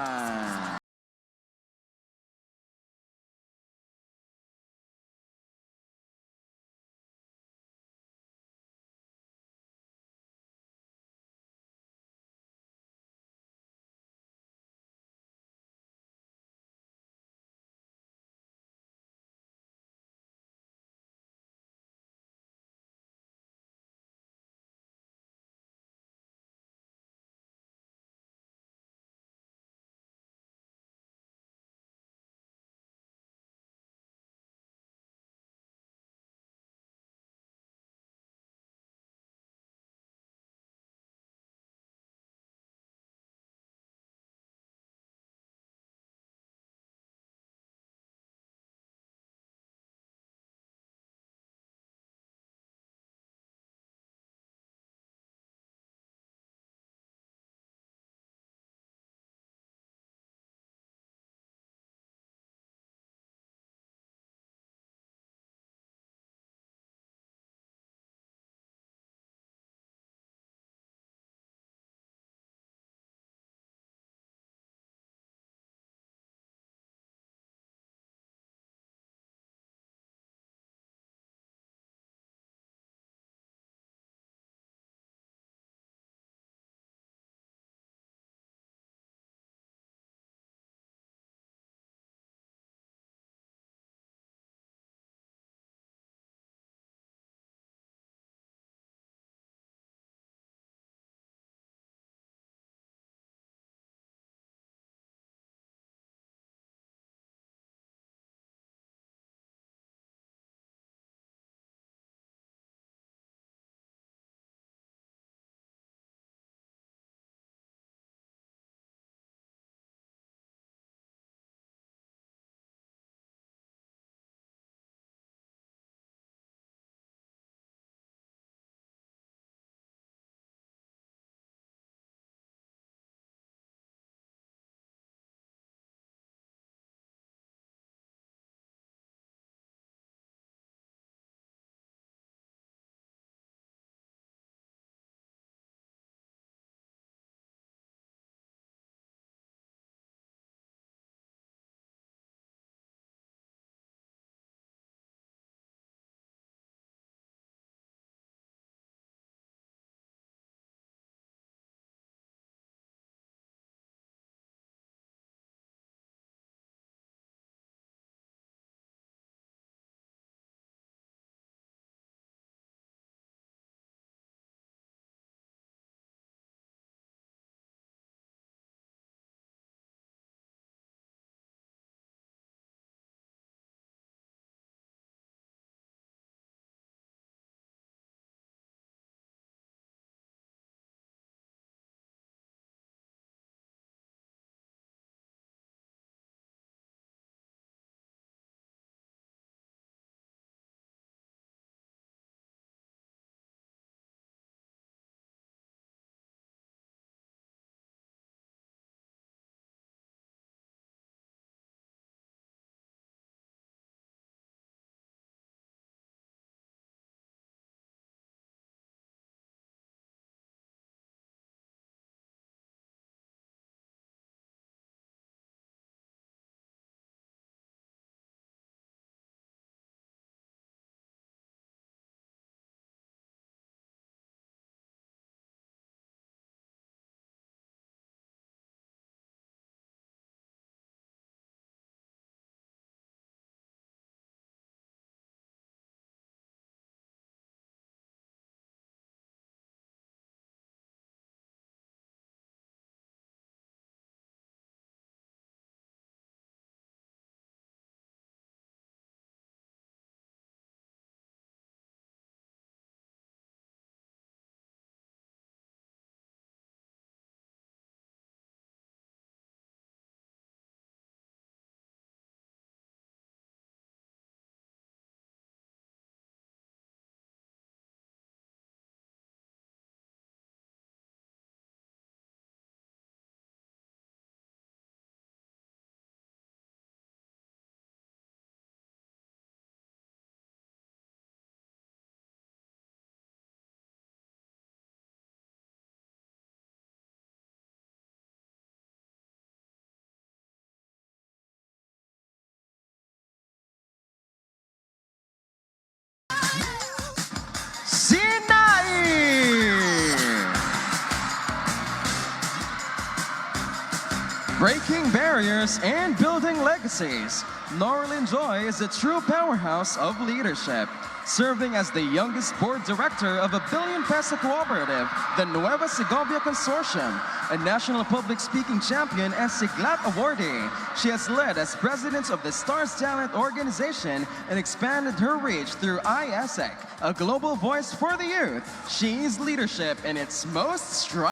Breaking barriers and building legacies, Norilyn Joy is a true powerhouse of leadership. Serving as the youngest board director of a billion-peso cooperative, the Nueva Segovia Consortium, a national public speaking champion and Siglat awardee. She has led as president of the Stars Talent Organization and expanded her reach through ISEC, a global voice for the youth. She is leadership in its most striking.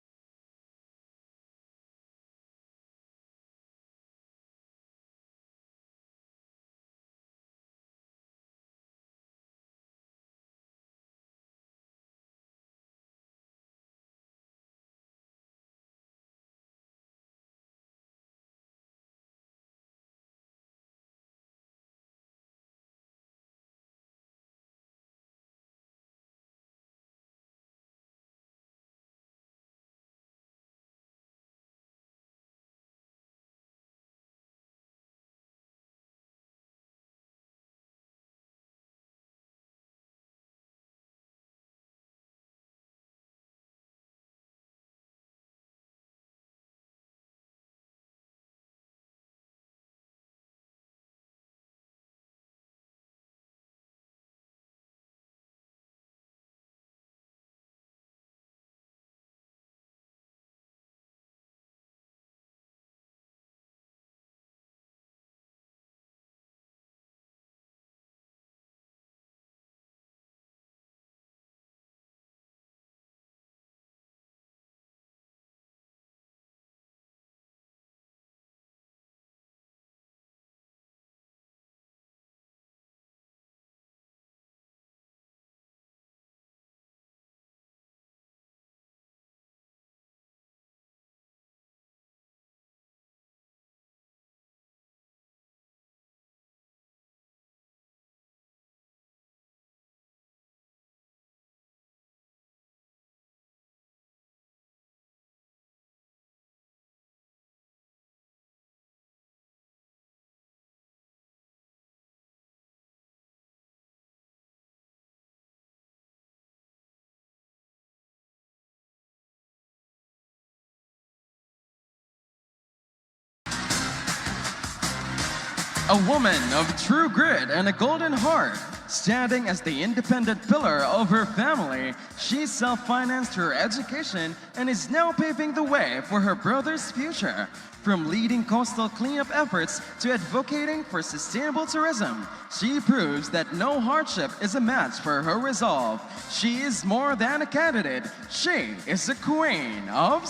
A woman of true grit and a golden heart. Standing as the independent pillar of her family, she self-financed her education and is now paving the way for her brother's future. From leading coastal cleanup efforts to advocating for sustainable tourism, she proves that no hardship is a match for her resolve. She is more than a candidate. She is a queen of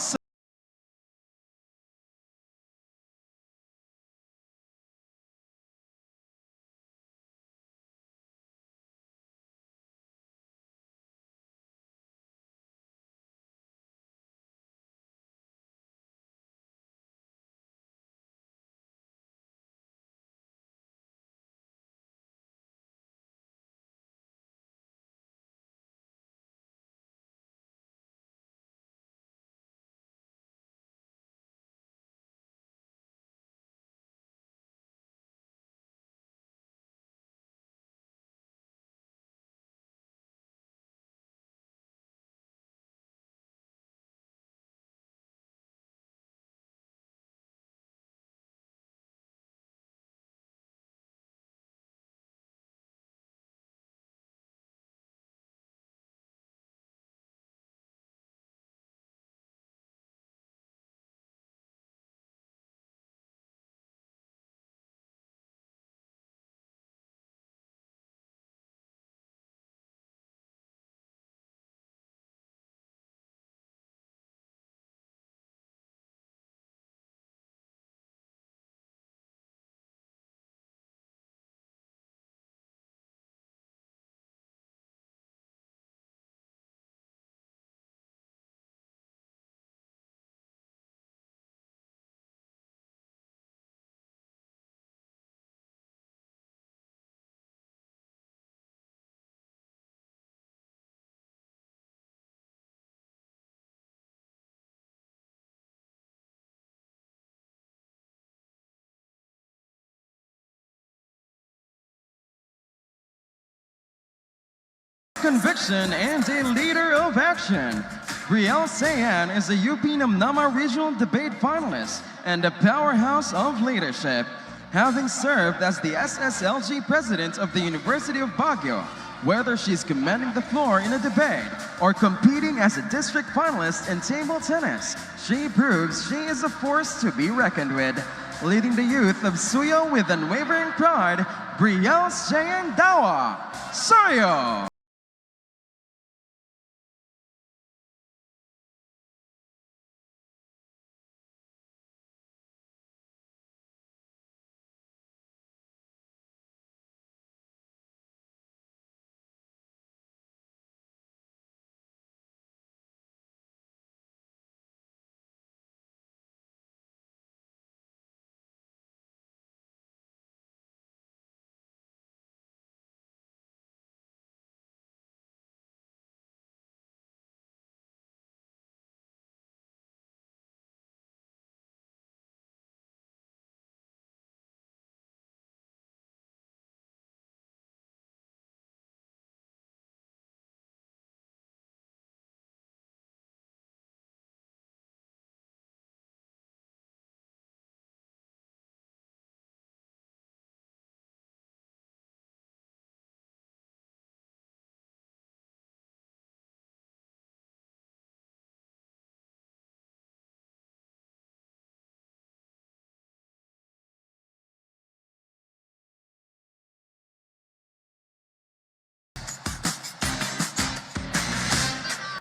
conviction and a leader of action. Brielle Sayan is a UP Namnama Regional Debate finalist and a powerhouse of leadership, having served as the SSLG president of the University of Baguio. Whether she's commanding the floor in a debate or competing as a district finalist in table tennis, she proves she is a force to be reckoned with. Leading the youth of Suyo with unwavering pride, Brielle Sayan Dawa, Suyo!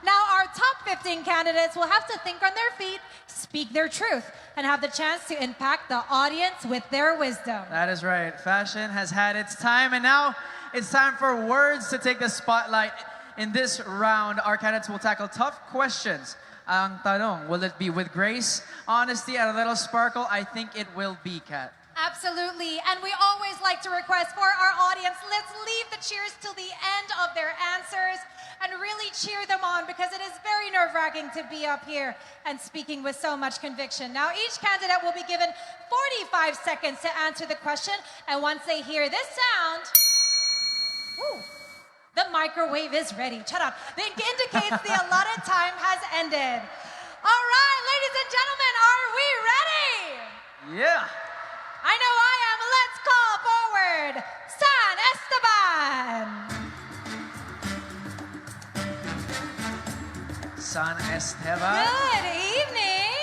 Now, our top 15 candidates will have to think on their feet, speak their truth, and have the chance to impact the audience with their wisdom. That is right. Fashion has had its time, and now it's time for words to take the spotlight. In this round, our candidates will tackle tough questions. Ang tanong, will it be with grace, honesty, and a little sparkle? I think it will be, Kat. Absolutely. And we always like to request for our audience, let's leave the cheers till the end of their answers and really cheer them on, because it is very nerve-wracking to be up here and speaking with so much conviction. Now, each candidate will be given 45 seconds to answer the question, and once they hear this sound, woo, the microwave is ready. Shut up. It indicates the allotted time has ended. All right, ladies and gentlemen, are we ready? Yeah. I know I am. Let's call forward San Esteban. San Esteban. Good evening.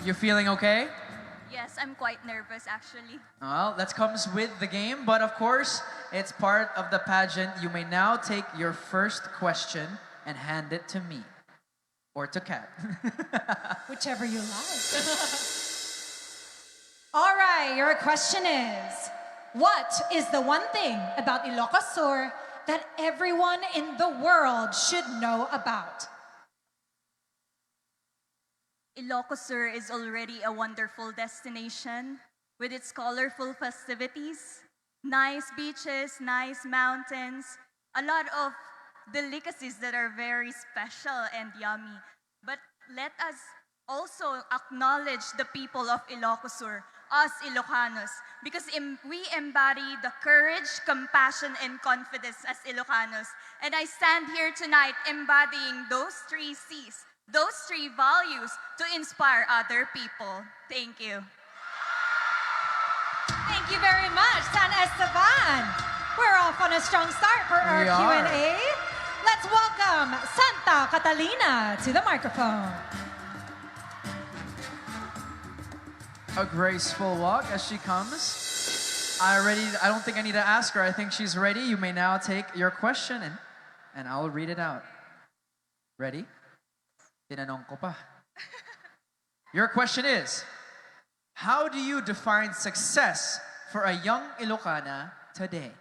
You feeling okay? Yes, I'm quite nervous actually. Well, that comes with the game, but of course, it's part of the pageant. You may now take your first question and hand it to me. Or to Kat. Whichever you like. All right, your question is, what is the one thing about Ilocos Sur that everyone in the world should know about? Ilocos Sur is already a wonderful destination with its colorful festivities, nice beaches, nice mountains, a lot of delicacies that are very special and yummy. But let us also acknowledge the people of Ilocos Sur, us Ilocanos, because we embody the courage, compassion, and confidence as Ilocanos. And I stand here tonight embodying those three C's, those three values to inspire other people. Thank you. Thank you very much, San Esteban. We're off on a strong start for our We are. Q&A. Let's welcome Santa Catalina to the microphone. A graceful walk as she comes. I don't think I need to ask her. I think she's ready. You may now take your question and I'll read it out. Ready? Tinanong ko pa. Your question is, how do you define success for a young Ilocana today?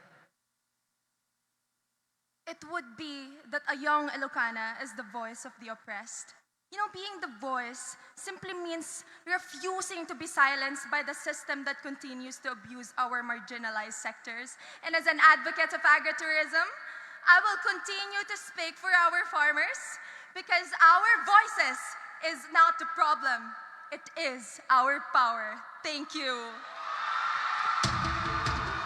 It would be that a young Ilocana is the voice of the oppressed. You know, being the voice simply means refusing to be silenced by the system that continues to abuse our marginalized sectors. And as an advocate of agritourism, I will continue to speak for our farmers because our voices is not the problem. It is our power. Thank you.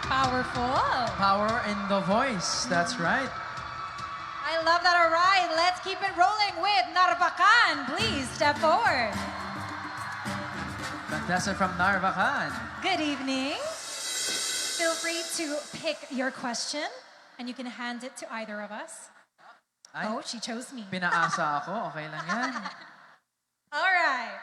Powerful. Power in the voice. That's right. I love that. All right, let's keep it rolling with Narvacan. Please step forward. Contestant from Narvacan. Good evening. Feel free to pick your question and you can hand it to either of us. Ay, Oh, she chose me. pinaasa ako. Okay lang yan. All right.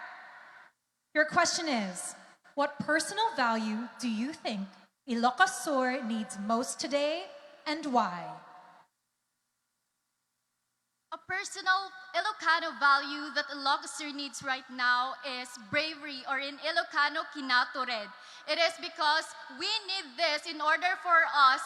Your question is, what personal value do you think Ilocos Sur needs most today and why? A personal Ilocano value that Ilocos Sur needs right now is bravery, or in Ilocano, kinatured. It is because we need this in order for us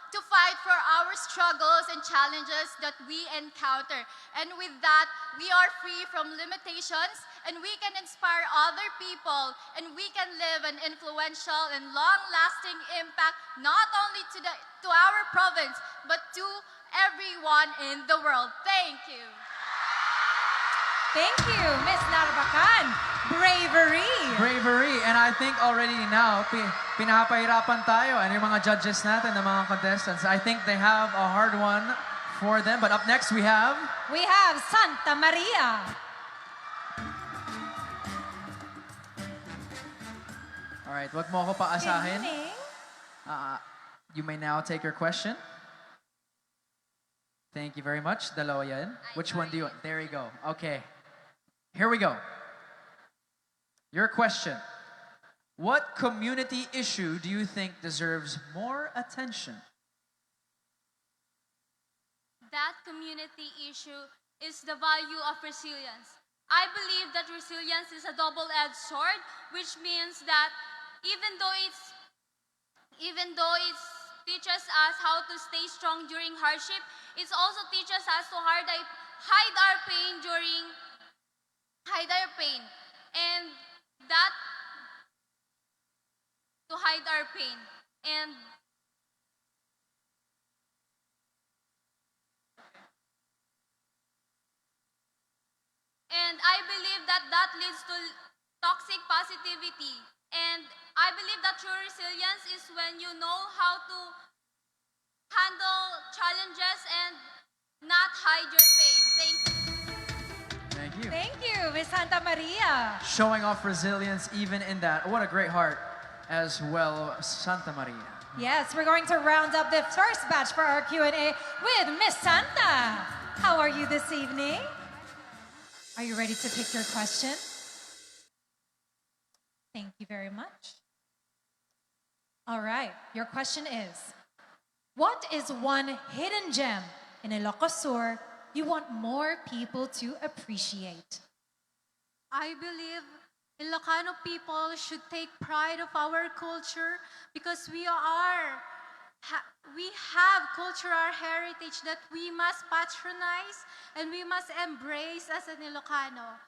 to fight for our struggles and challenges that we encounter. And with that, we are free from limitations and we can inspire other people and we can live an influential and long-lasting impact not only to our province but to everyone in the world. Thank you. Thank you, Miss Narvacan. Bravery. Bravery. And I think already now, pinapahirapan tayo. And yung mga judges natin, the mga contestants, I think they have a hard one for them. But up next, we have Santa Maria. All right, wag mo ako paasahin. Good evening. You may now take your question. Thank you very much. Dalawa yan. Which one do you want? There you go. Okay. Here we go. Your question. What community issue do you think deserves more attention? That community issue is the value of resilience. I believe that resilience is a double-edged sword, which means that even though it teaches us how to stay strong during hardship, it also teaches us to hide our pain and that to hide our pain. And I believe that leads to toxic positivity. And I believe that true resilience is when you know how to handle challenges and not hide your pain. Thank you. Thank you. Thank you, Miss Santa Maria. Showing off resilience even in that. What a great heart as well, Santa Maria. Yes, we're going to round up the first batch for our Q&A with Miss Santa. How are you this evening? Are you ready to pick your question? Thank you very much. All right, your question is, what is one hidden gem in Ilocos Sur you want more people to appreciate? I believe Ilocano people should take pride of our culture because we have cultural heritage that we must patronize and we must embrace as an Ilocano.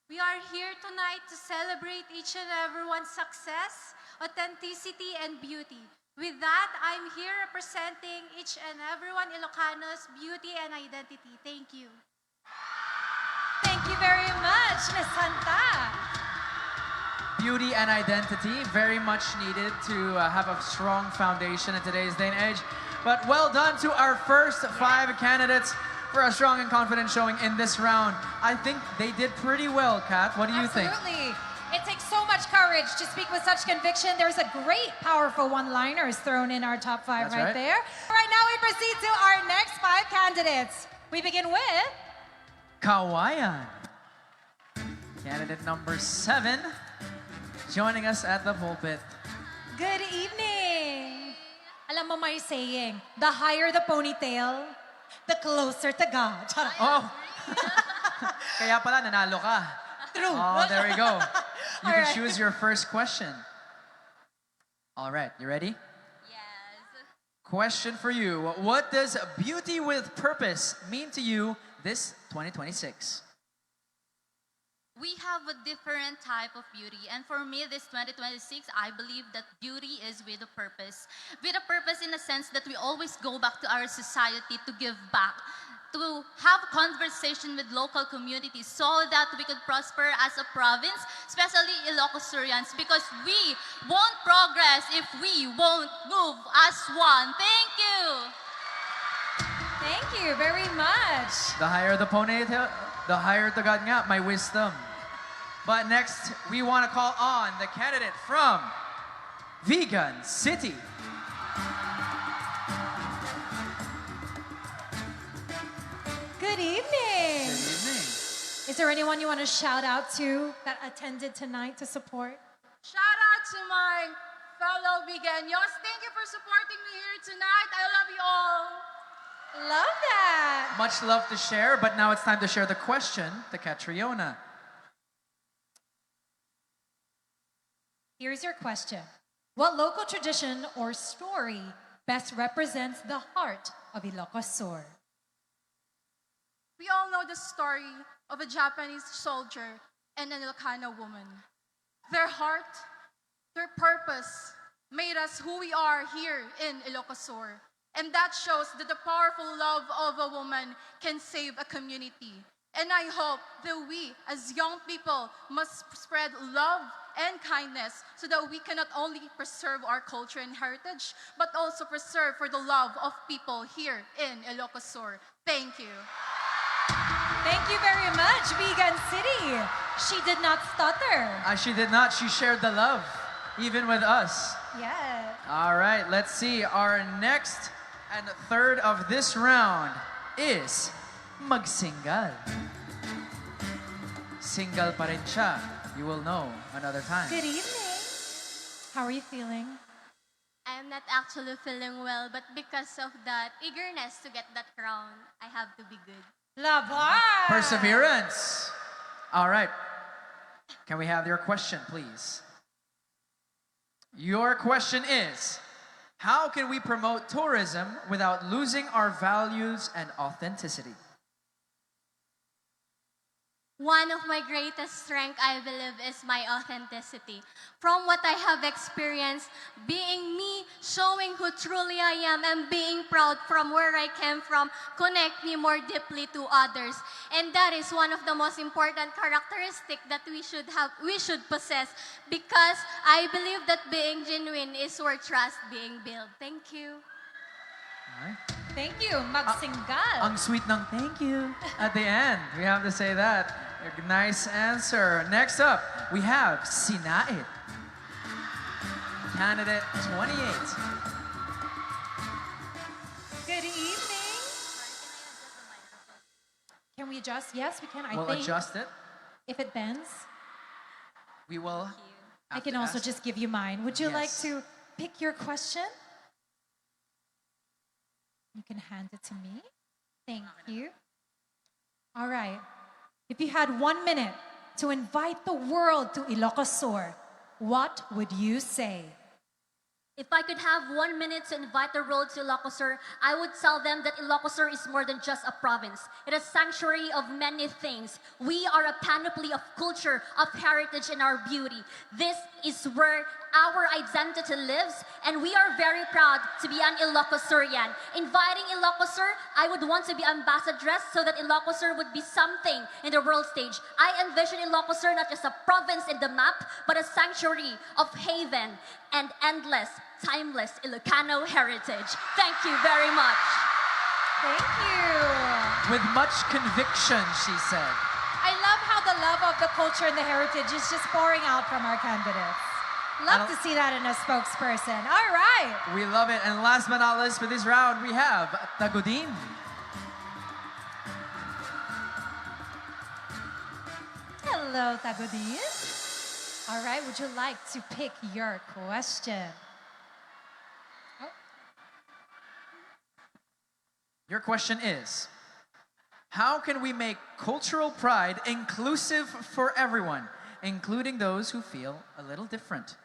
We are here tonight to celebrate each and everyone's success, authenticity, and beauty. With that, I'm here representing each and everyone Ilocano's beauty and identity. Thank you. Thank you very much, Miss Santa. Beauty and identity, very much needed to have a strong foundation in today's day and age. But well done to our first 5 candidates for a strong and confident showing in this round. I think they did pretty well, Kat. What do you think? Absolutely. It takes so much courage to speak with such conviction. There's a great, powerful one-liners thrown in our top 5 That's right right. there. Right now, we proceed to our next 5 candidates. We begin with Kawayan. Candidate number 7, joining us at the pulpit. Good evening. Alam mo may saying, the higher the ponytail, the closer to God. Charot. Oh! Kaya pala, nanalo ka. True. Oh, there we go. You All can right. choose your first question. All right, you ready? Yes. Question for you. What does beauty with purpose mean to you this 2026? We have a different type of beauty. And for me, this 2026, I believe that beauty is with a purpose. With a purpose in the sense that we always go back to our society to give back, to have conversation with local communities so that we could prosper as a province, especially Ilocos Surians, because we won't progress if we won't move as one. Thank you. Thank you very much. The higher the ponytail, the higher the god nga, my wisdom. But next, we want to call on the candidate from Vegan City. Good evening. Good evening. Is there anyone you want to shout out to that attended tonight to support? Shout out to my fellow Veganos. Thank you for supporting me here tonight. I love you all. Love that. Much love to share, but now it's time to share the question to Catriona. Here's your question. What local tradition or story best represents the heart of Ilocos Sur? We all know the story of a Japanese soldier and an Ilocano woman. Their heart, their purpose made us who we are here in Ilocos Sur. And that shows that the powerful love of a woman can save a community. And I hope that we, as young people, must spread love and kindness so that we can not only preserve our culture and heritage, but also preserve for the love of people here in Ilocos Sur. Thank you. Thank you very much, Vegan City. She did not stutter. She did not. She shared the love, even with us. Yes. All right, let's see. Our next and third of this round is Magsingal. Single pa rin siya. You will know another time. Good evening. How are you feeling? I am not actually feeling well, but because of that eagerness to get that crown, I have to be good. Love her. Perseverance. All right. Can we have your question, please? Your question is, how can we promote tourism without losing our values and authenticity? One of my greatest strengths, I believe, is my authenticity. From what I have experienced, being me, showing who truly I am, and being proud from where I came from, connect me more deeply to others. And that is one of the most important characteristics that we should possess, because I believe that being genuine is where trust being built. Thank you. Thank you, Magsingal. Ang sweet ng thank you at the end. We have to say that. Nice answer. Next up, we have Sinait. Candidate 28. Good evening. Can we adjust? Yes, we can. We'll adjust it. If it bends, we will. I can also just give you mine. Would you like to pick your question? You can hand it to me. Thank you. All right. If you had 1 minute to invite the world to Ilocos Sur, what would you say? If I could have 1 minute to invite the world to Ilocos Sur, I would tell them that Ilocos Sur is more than just a province. It is a sanctuary of many things. We are a panoply of culture, of heritage, and our beauty. This is where our identity lives, and we are very proud to be an Ilocos Surian. Inviting Ilocos Sur, I would want to be ambassadress so that Ilocos Sur would be something in the world stage. I envision Ilocos Sur not just a province in the map, but a sanctuary of haven and endless, timeless Ilocano heritage. Thank you very much. Thank you. With much conviction, she said. I love how the love of the culture and the heritage is just pouring out from our candidates. Love to see that in a spokesperson. All right. We love it. And last but not least for this round, we have Tagudin. Hello, Tagudin. All right, would you like to pick your question? Your question is, how can we make cultural pride inclusive for everyone, including those who feel a little different?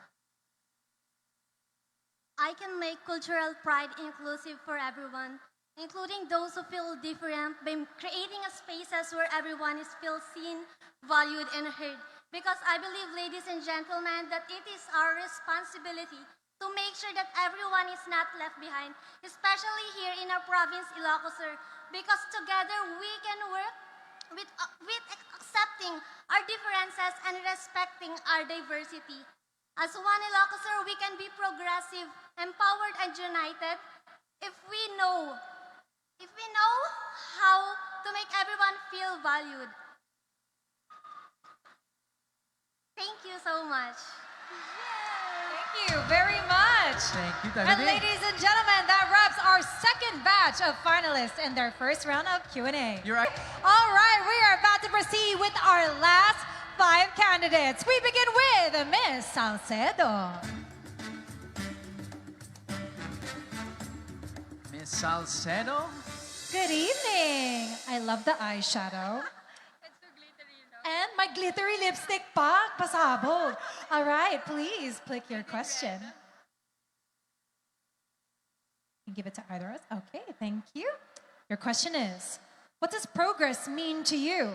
I can make cultural pride inclusive for everyone, including those who feel different, by creating a spaces where everyone is feel seen, valued, and heard. Because I believe, ladies and gentlemen, that it is our responsibility to make sure that everyone is not left behind, especially here in our province, Ilocos Sur, because together we can work with accepting our differences and respecting our diversity. As one Ilocos Sur, we can be progressive, empowered, and united if we know If we know how to make everyone feel valued. Thank you so much. Thank you very much. Thank you, And Davide. ladies and gentlemen, that wraps our second batch of finalists in their first round of Q&A. You're right. All right, we are about to proceed with our last 5 candidates. We begin with Miss Salcedo. Miss Salcedo. Good evening. I love the eyeshadow. And my glittery lipstick pa, pasabog. All right, please click your question. You can give it to either of us. Okay, thank you. Your question is, what does progress mean to you?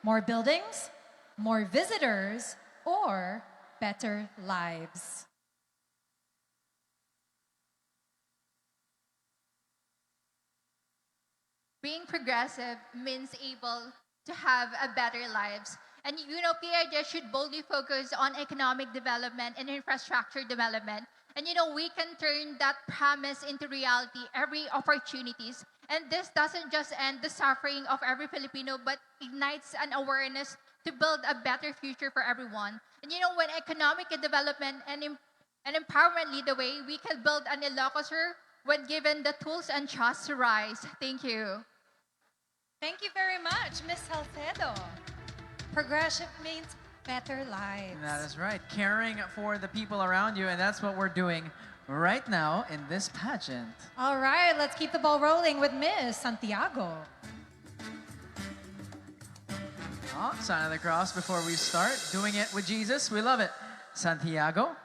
More buildings, more visitors, or better lives? Being progressive means able to have a better lives. And you know, PRJ should boldly focus on economic development and infrastructure development. And you know, we can turn that promise into reality every opportunities. And this doesn't just end the suffering of every Filipino, but ignites an awareness to build a better future for everyone. And you know, when economic development and empowerment lead the way, we can build an Ilocosur when given the tools and trust to rise. Thank you. Thank you very much, Miss Salcedo. Progressive means better lives. That is right. Caring for the people around you, and that's what we're doing right now in this pageant. All right, let's keep the ball rolling with Miss Santiago. Oh, sign of the cross before we start. Doing it with Jesus. We love it. Santiago.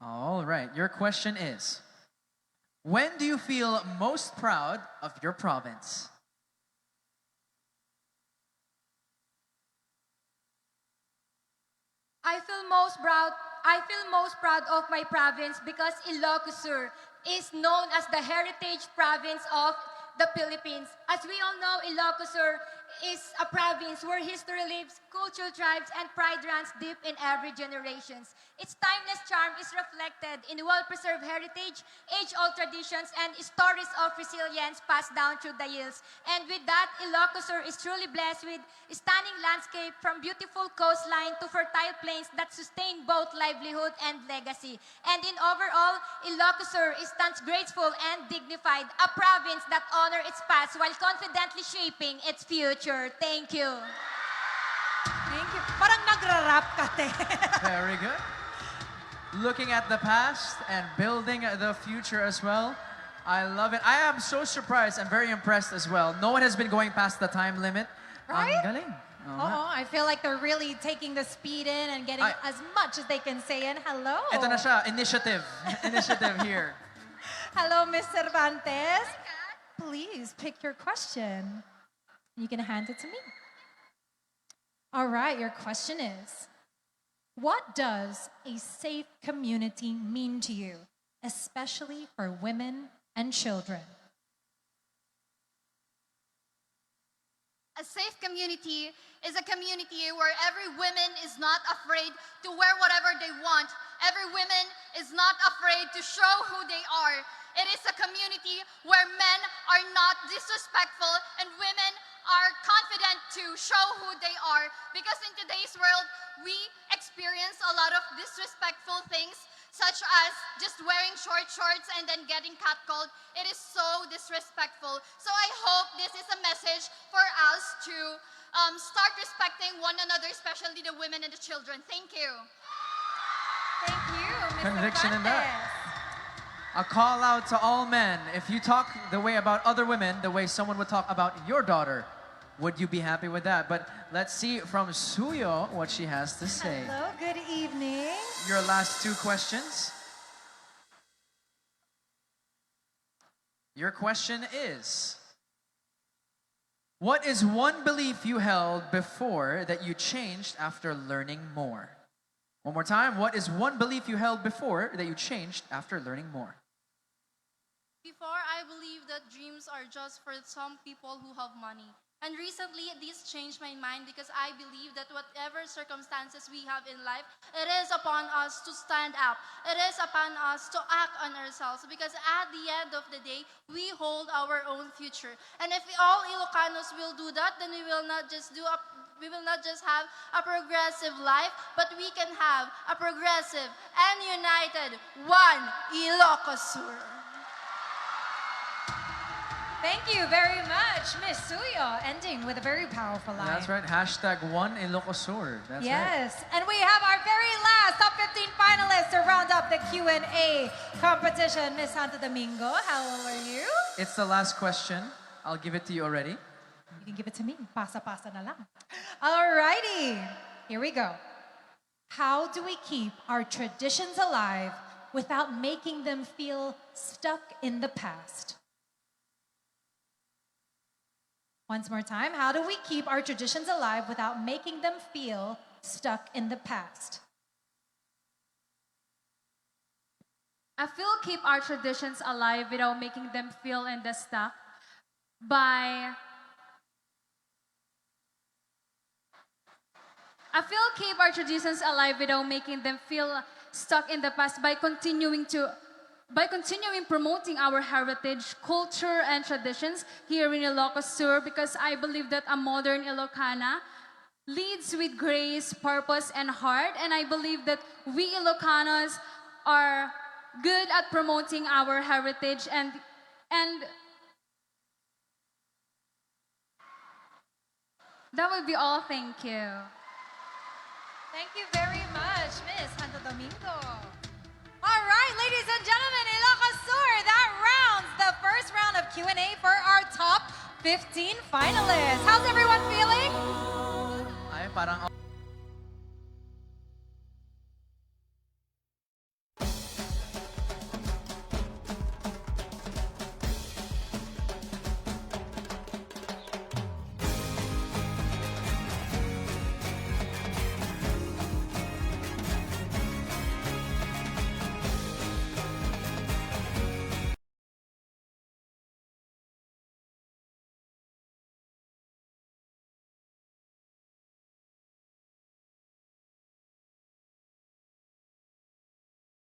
All right, your question is, when do you feel most proud of your province? I feel most proud of my province because Ilocos is known as the heritage province of the Philippines. As we all know, Ilocos is a province where history lives, culture thrives, and pride runs deep in every generation. Its timeless charm is reflected in well-preserved heritage, age-old traditions, and stories of resilience passed down through the years. And with that, Ilocos is truly blessed with stunning landscape from beautiful coastline to fertile plains that sustain both livelihood and legacy. And in overall, Ilocos stands graceful and dignified, a province that honors its past while confidently shaping its future. Thank you. Thank you. Parang nagra-rap ka, te. Very good. Looking at the past and building the future as well. I love it. I am so surprised and very impressed as well. No one has been going past the time limit. Right? Ang galing. Oh, I feel like they're really taking the speed in and getting as much as they can say in. Hello. Ito na siya. Initiative. Initiative here. Hello, Miss Cervantes. Please pick your question. You can hand it to me. All right, your question is, what does a safe community mean to you, especially for women and children? A safe community is a community where every woman is not afraid to wear whatever they want. Every woman is not afraid to show who they are. It is a community where men are not disrespectful and women are confident to show who they are. Because in today's world, we experience a lot of disrespectful things, such as just wearing short shorts and then getting catcalled. It is so disrespectful. So I hope this is a message for us to start respecting one another, especially the women and the children. Thank you. Thank you, Ms. Conviction in that. Cervantes. A call out to all men. If you talk the way about other women, the way someone would talk about your daughter, would you be happy with that? But let's see from Suyo what she has to say. Hello, good evening. Your last 2 questions. Your question is, what is one belief you held before that you changed after learning more? One more time. What is one belief you held before that you changed after learning more? Before, I believed that dreams are just for some people who have money. And recently, this changed my mind because I believe that whatever circumstances we have in life, it is upon us to stand up. It is upon us to act on ourselves because at the end of the day, we hold our own future. And if all Ilocanos will do that, then we will not just have a progressive life, but we can have a progressive and united One Ilocosur. Thank you very much, Miss Suyo, ending with a very powerful line. That's right. Hashtag One Ilocosur. That's right. Yes, and we have our very last top 15 finalists to round up the Q&A competition. Miss Santo Domingo, how are you? It's the last question. I'll give it to you already. You can give it to me. Pasa-pasa na lang. Alrighty, here we go. How do we keep our traditions alive without making them feel stuck in the past? Once more time, how do we keep our traditions alive without making them feel stuck in the past? I feel keep our traditions alive without making them feel in the stuck by keep our traditions alive without making them feel stuck in the past by continuing promoting our heritage, culture, and traditions here in Ilocos because I believe that a modern Ilocana leads with grace, purpose, and heart. And I believe that we Ilocanos are good at promoting our heritage and that would be all. Thank you. Thank you very much, Miss Santo Domingo. All right, ladies and gentlemen, Ilocosur, that rounds the first round of Q&A for our top 15 finalists. How's everyone feeling? Ay, parang